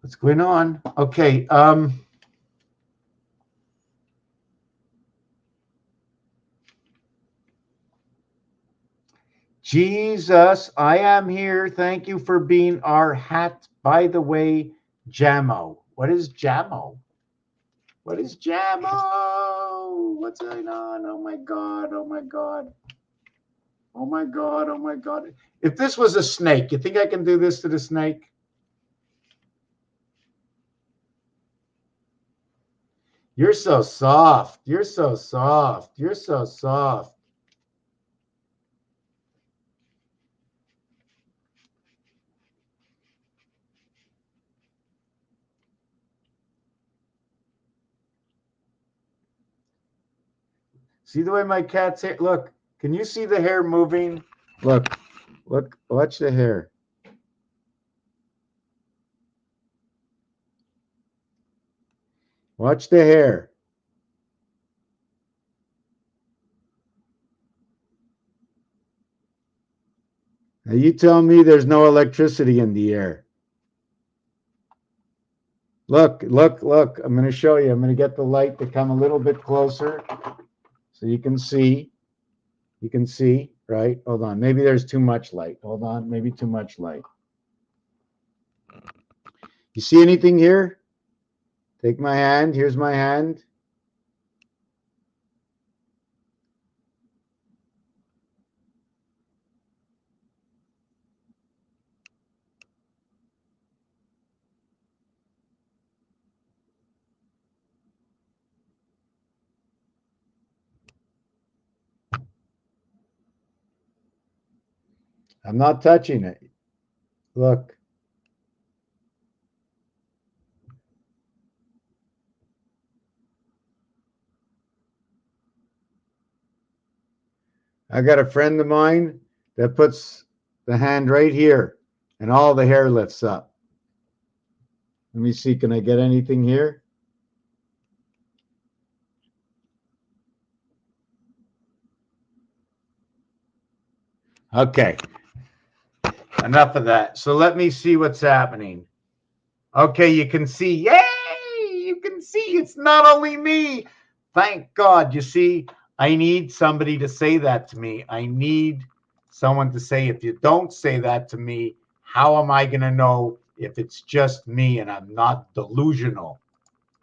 What's going on? Okay. Jesus, I am here. Thank you for being our hat. By the way, Jamo. What is Jamo? What is Jamo? What's going on? Oh my God. Oh my God. Oh my God. Oh my God. If this was a snake, you think I can do this to the snake? You're so soft. You're so soft. You're so soft. See the way my cat's hair? Look, can you see the hair moving? Look, look, watch the hair. Watch the hair. Now you tell me there's no electricity in the air. Look, look, look. I'm going to show you. I'm going to get the light to come a little bit closer so you can see. You can see, right? Hold on. Maybe there's too much light. Hold on. Maybe too much light. You see anything here? Take my hand. Here's my hand. I'm not touching it. Look. I got a friend of mine that puts the hand right here and all the hair lifts up. Let me see. Can I get anything here? Okay. Enough of that. So let me see what's happening. Okay, you can see. Yay! You can see it's not only me. Thank God. You see, I need somebody to say that to me. I need someone to say, if you don't say that to me, how am I going to know if it's just me and I'm not delusional?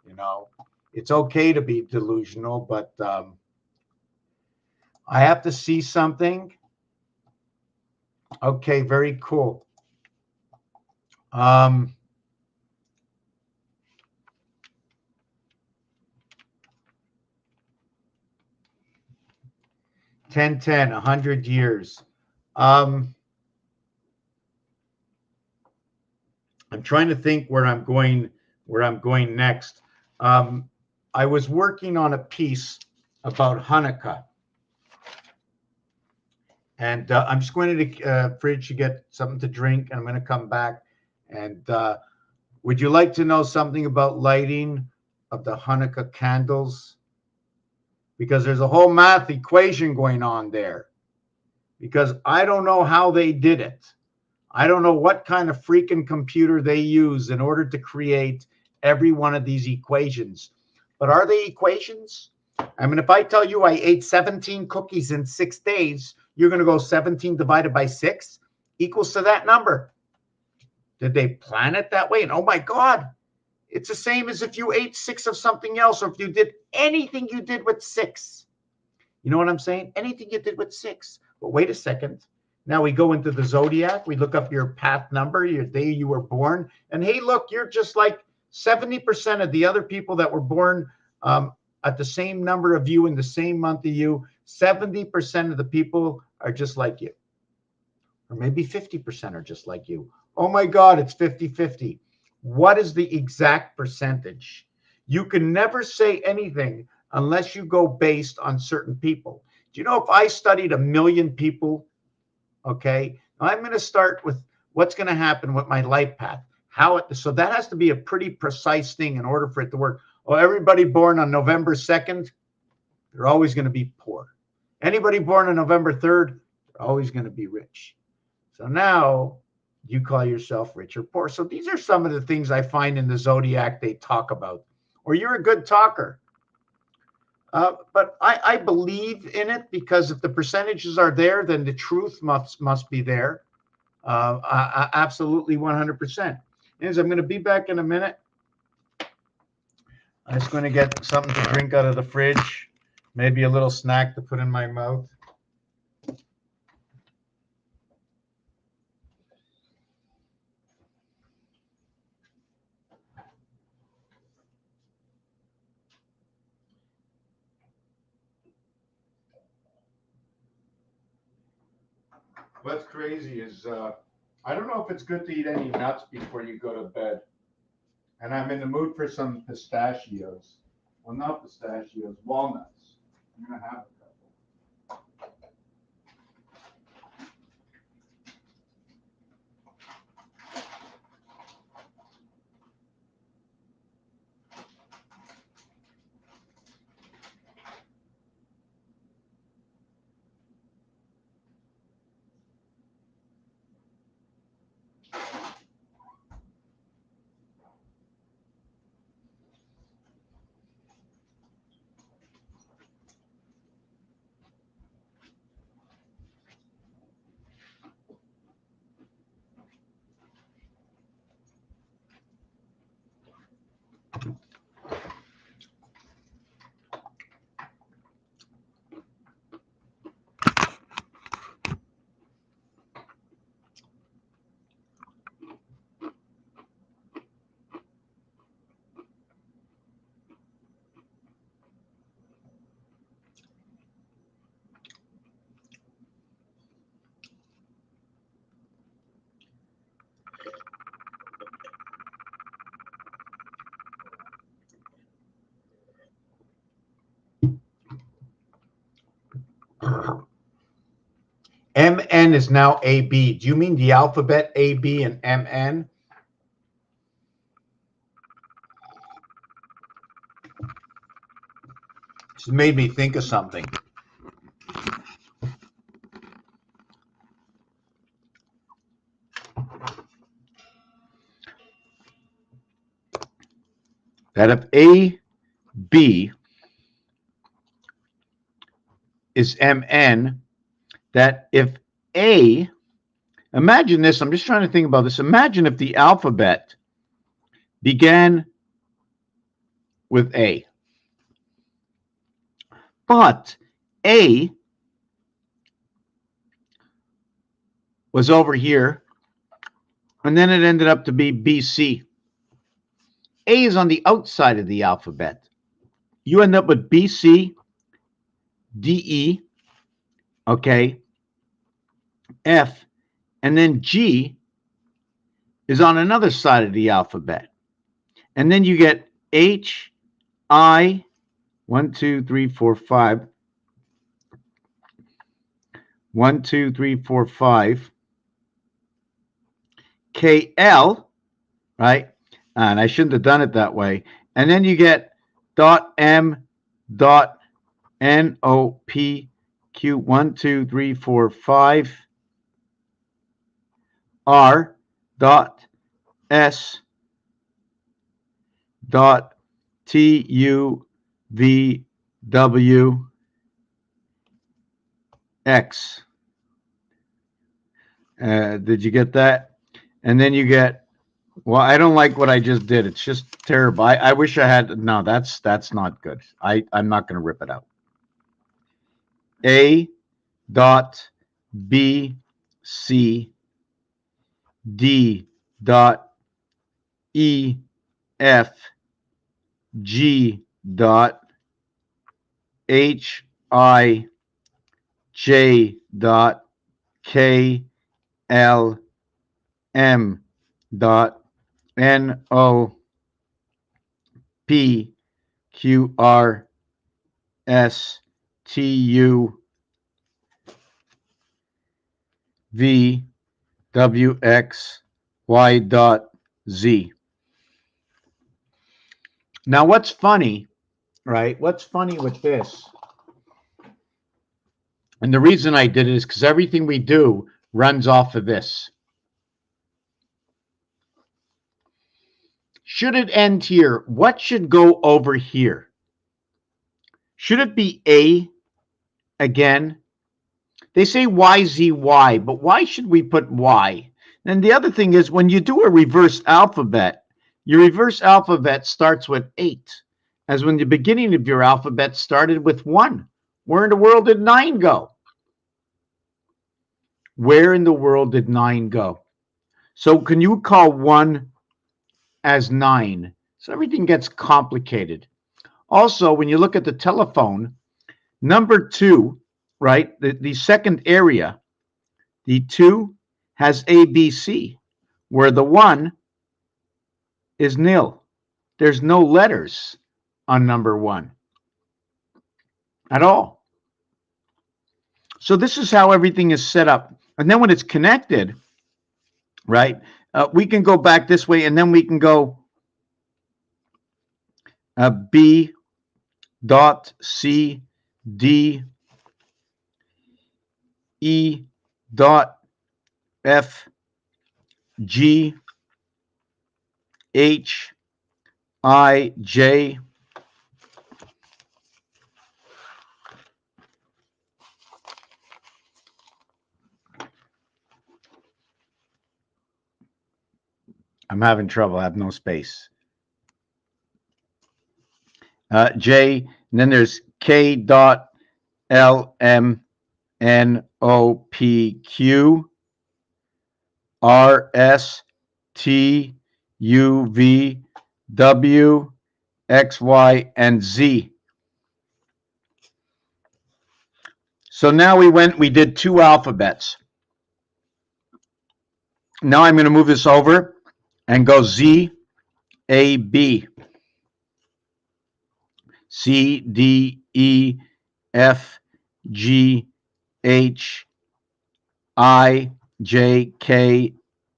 You know, it's okay to be delusional, but I have to see something. Okay, very cool. 1010, 100 years. I'm trying to think where I'm going next. I was working on a piece about Hanukkah. And I'm just going to the fridge to get something to drink, and I'm going to come back. And would you like to know something about lighting of the Hanukkah candles? Because there's a whole math equation going on there. Because I don't know how they did it. I don't know what kind of freaking computer they use in order to create every one of these equations. But are they equations? I mean, if I tell you I ate 17 cookies in 6 days, you're going to go 17 divided by 6 equals to that number. Did they plan it that way? And oh my God, it's the same as if you ate 6 of something else, or if you did anything you did with 6. You know what I'm saying? Anything you did with 6. But wait a second. Now we go into the zodiac. We look up your path number, your day you were born. And hey, look, you're just like 70% of the other people that were born at the same number of you in the same month of you. 70% of the people are just like you. Or maybe 50% are just like you. Oh my God, it's 50-50. What is the exact percentage? You can never say anything unless you go based on certain people. Do you know if I studied 1 million people, okay, I'm going to start with what's going to happen with my life path. So that has to be a pretty precise thing in order for it to work. Oh, everybody born on November 2nd, they're always going to be poor. Anybody born on November 3rd, they're always going to be rich. So now you call yourself rich or poor. So these are some of the things I find in the zodiac they talk about. Or you're a good talker. But I believe in it because if the percentages are there, then the truth must be there. Absolutely 100%. Anyways, I'm going to be back in a minute. I'm just going to get something to drink out of the fridge. Maybe a little snack to put in my mouth. What's crazy is I don't know if it's good to eat any nuts before you go to bed. And I'm in the mood for some pistachios. Well, not pistachios, walnuts. I'm going to have a couple. MN is now AB. Do you mean the alphabet AB and MN? Just made me think of something. That if AB is MN, that if A, imagine this, I'm just trying to think about this. Imagine if the alphabet began with A, but A was over here, and then it ended up to be BC. A is on the outside of the alphabet. You end up with BC, DE, okay, F, and then G is on another side of the alphabet. And then you get H, I, 1, 2, 3, 4, 5. 1, 2, 3, 4, 5. KL, right? And I shouldn't have done it that way. And then you get dot M dot NOP Q 1, 2, 3, 4, 5. R dot S dot TUVW X. Did you get that? And then you get, well, I don't like what I just did. It's just terrible. I wish I had, no, that's not good. I'm not going to rip it out. A dot B C D dot E F G dot H I J dot K L M dot N O P Q R S T U V W X Y dot Z. Now, what's funny, right? What's funny with this And the reason I did it is because everything we do runs off of this. Should it end here? What should go over here? Should it be A again? They say YZY, but why should we put Y? And the other thing is when you do a reverse alphabet, your reverse alphabet starts with 8, as when the beginning of your alphabet started with 1. Where in the world did 9 go? Where in the world did 9 go? So can you call 1 as 9? So everything gets complicated. Also, when you look at the telephone, number 2, right, the second area, the 2 has ABC, where the 1 is nil. There's no letters on number 1 at all. So this is how everything is set up. And then when it's connected, right, we can go back this way, and then we can go B dot C D E dot F G H I J I'm having trouble. I have no space. J, and then there's K dot L M N O P Q R S T U V W X Y and Z. So now we did 2 alphabets. Now I'm going to move this over and go Z A B C D E F G H I J K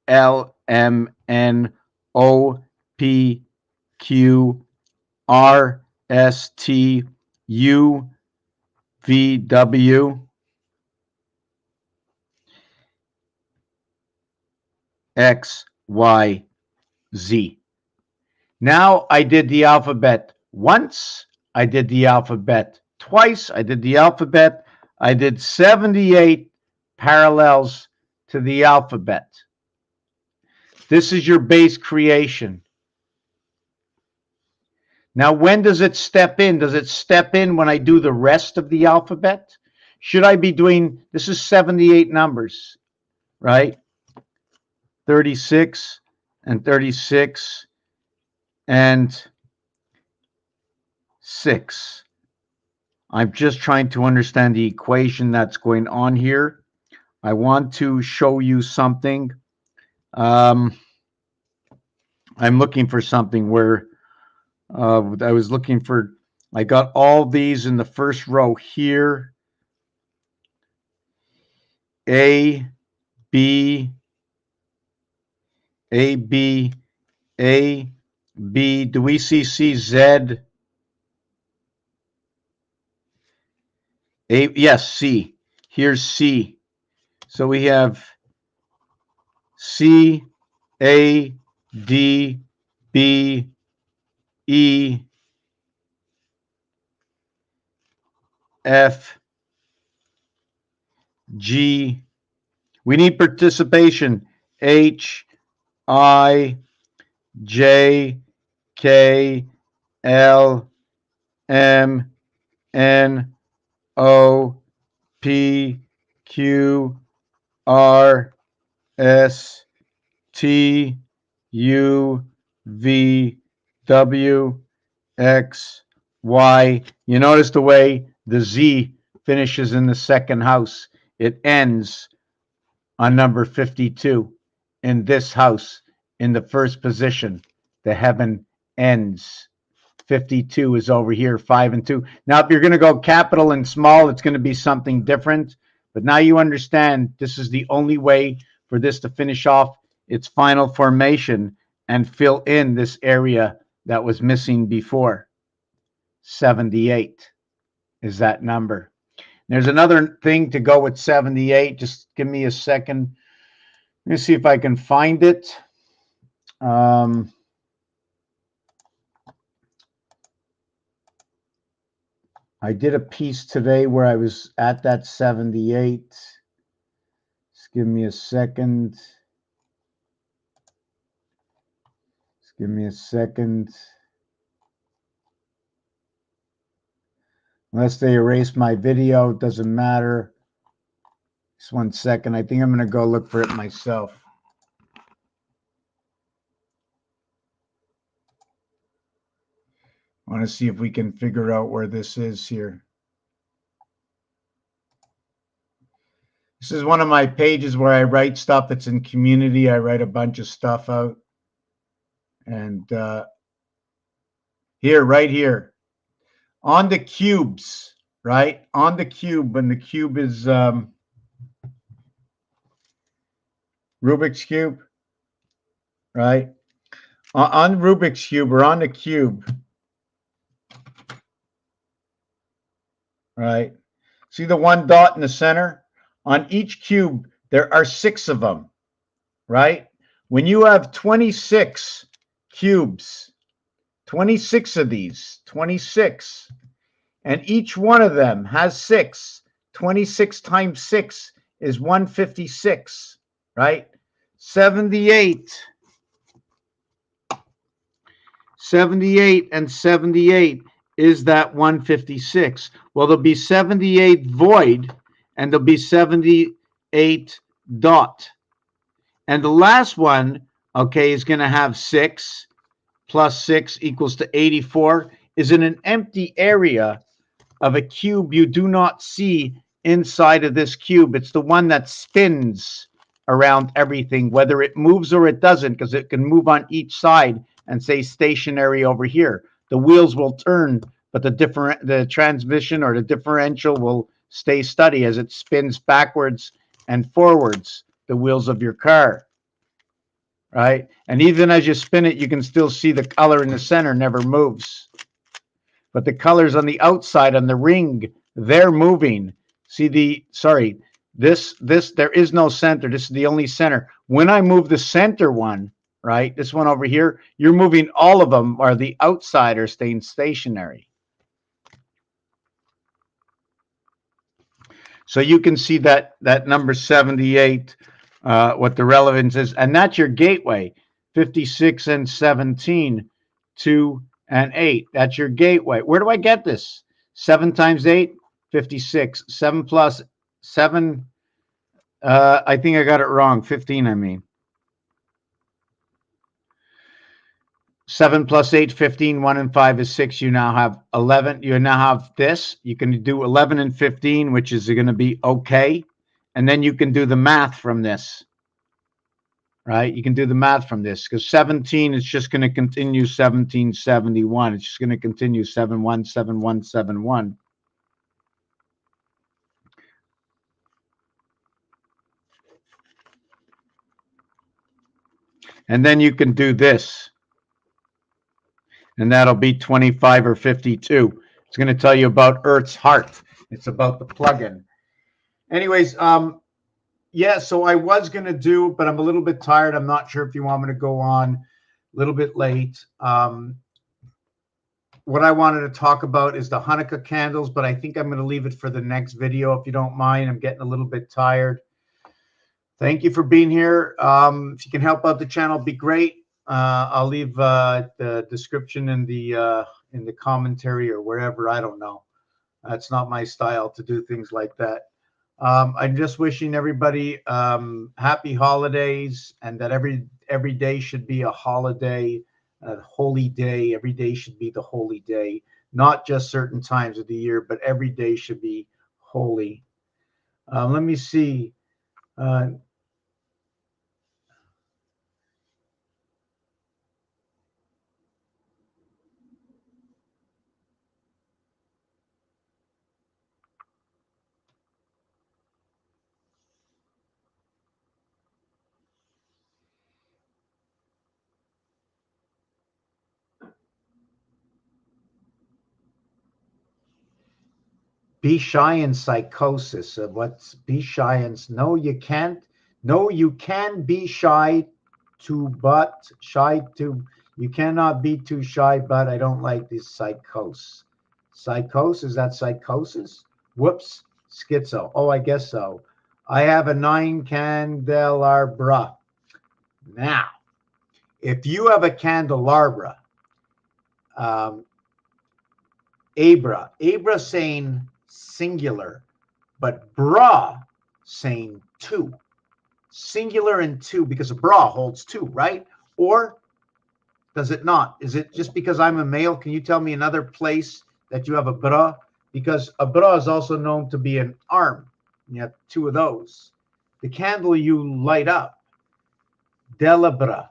L M N O P Q R S T U V W X Y Z. Now I did the alphabet once, I did the alphabet twice, I did the alphabet, I did 78 parallels to the alphabet. This is your base creation. Now, when does it step in? Does it step in when I do the rest of the alphabet? Should I be doing, this is 78 numbers, right? 36 and 36 and 6. I'm just trying to understand the equation that's going on here. I want to show you something. I'm looking for something where I was looking for, I got all these in the first row here. A, B, A, B, A, B. Do we see C, Z? A, yes, C. Here's C. So we have C, A, D, B, E, F, G. We need participation. H, I, J, K, L, M, N, O, P, Q, R, S, T, U, V, W, X, Y. You notice the way the Z finishes in the second house. It ends on number 52 in this house in the first position. The heaven ends. 52 is over here, 5 and 2. Now, if you're going to go capital and small, it's going to be something different. But now you understand this is the only way for this to finish off its final formation and fill in this area that was missing before. 78 is that number. There's another thing to go with 78. Just give me a second. Let me see if I can find it. I did a piece today where I was at that 78. Just give me a second. Just give me a second. Unless they erase my video, it doesn't matter. Just 1 second. I think I'm going to go look for it myself. I want to see if we can figure out where this is here. This is one of my pages where I write stuff. It's in community. I write a bunch of stuff out. And here, right here, on the cubes, right? On the cube, when the cube is Rubik's Cube, right? On Rubik's Cube or on the cube, right? See the one dot in the center? On each cube, there are 6 of them, right? When you have 26 cubes, 26 of these, 26, and each one of them has 6, 26 times 6 is 156, right? 78 and 78 is that 156. Well, there'll be 78 void and there'll be 78 dot. And the last one, okay, is going to have 6 plus 6 equals to 84, is in an empty area of a cube you do not see inside of this cube. It's the one that spins around everything, whether it moves or it doesn't, because it can move on each side and say stationary over here. The wheels will turn, but the transmission or the differential will stay steady as it spins backwards and forwards, the wheels of your car, right? And even as you spin it, you can still see the color in the center never moves. But the colors on the outside on the ring, they're moving. See this, there is no center. This is the only center. When I move the center one, right, this one over here, you're moving all of them, or the outside are staying stationary. So you can see that number 78, what the relevance is, and that's your gateway. 56 and 17, 2 and 8. That's your gateway. Where do I get this? 7 times 8, 56. 7 plus 7, I think I got it wrong. 15, I mean. 7 plus 8, 15. 1 and 5 is 6. You now have 11. You now have this. You can do 11 and 15, which is going to be okay. And then you can do the math from this. Right? You can do the math from this, because 17 is just going to continue 1771. It's just going to continue 717171. And then you can do this. And that'll be 25 or 52. It's going to tell you about Earth's heart. It's about the plug-in. Anyways, yeah, so I was going to do, but I'm a little bit tired. I'm not sure if you want me to go on a little bit late. What I wanted to talk about is the Hanukkah candles, but I think I'm going to leave it for the next video, if you don't mind. I'm getting a little bit tired. Thank you for being here. If you can help out the channel, it'd be great. I'll leave the description in the commentary or wherever. I don't know. That's not my style to do things like that. I'm just wishing everybody happy holidays, and that every day should be a holiday, a holy day. Every day should be the holy day, not just certain times of the year, but every day should be holy. Let me see. Be shy in psychosis. What's be shy and no, you can't. No, you can be shy to, but shy to. You cannot be too shy, but I don't like this psychosis. Psychosis, is that psychosis? Whoops, schizo. Oh, I guess so. I have a 9 candelabra. Now, if you have a candelabra, Abra saying singular, but bra saying two. Singular and two, because a bra holds two, right? Or does it not? Is it just because I'm a male? Can you tell me another place that you have a bra? Because a bra is also known to be an arm. You have two of those. The candle you light up, delabra.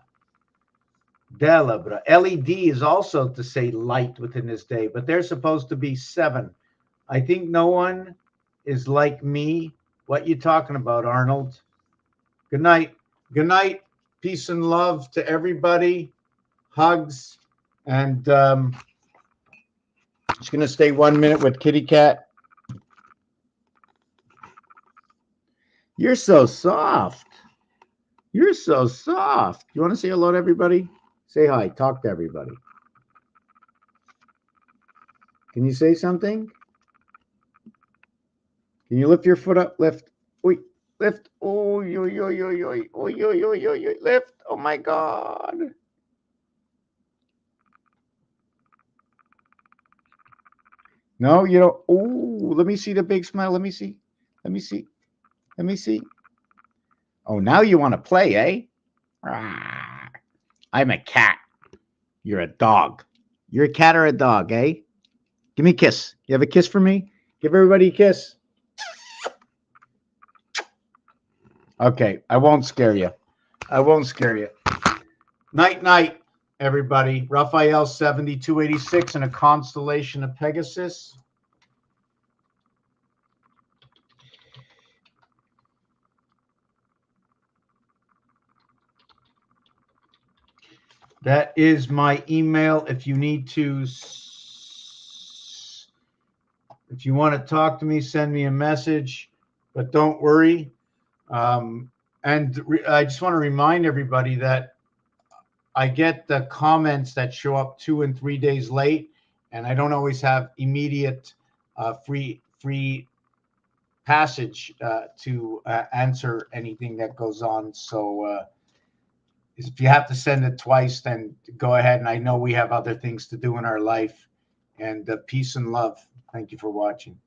Delabra. LED is also to say light within this day, but they're supposed to be 7. I think no one is like me. What you talking about, Arnold? Good night. Good night. Peace and love to everybody. Hugs. And Just going to stay 1 minute with Kitty Cat. You're so soft. You're so soft. You want to say hello to everybody? Say hi. Talk to everybody. Can you say something? Can you lift your foot up? Lift. Oi. Lift. Oh, yo, yo, yo, yo, oh, yo, yo, yo, yo. Lift. Oh, my God. No, you don't. Oh, let me see the big smile. Let me see. Let me see. Let me see. Oh, now you want to play, eh? Rah. I'm a cat. You're a dog. You're a cat or a dog, eh? Give me a kiss. You have a kiss for me? Give everybody a kiss. Okay, I won't scare you. I won't scare you. night, night, everybody. Raphael 7286 in a constellation of Pegasus. That is my email. If you need to, if you want to talk to me, send me a message, but don't worry. I just want to remind everybody that I get the comments that show up 2 and 3 days late, and I don't always have immediate free passage to answer anything that goes on. So if you have to send it twice, then go ahead. And I know we have other things to do in our life. And peace and love. Thank you for watching.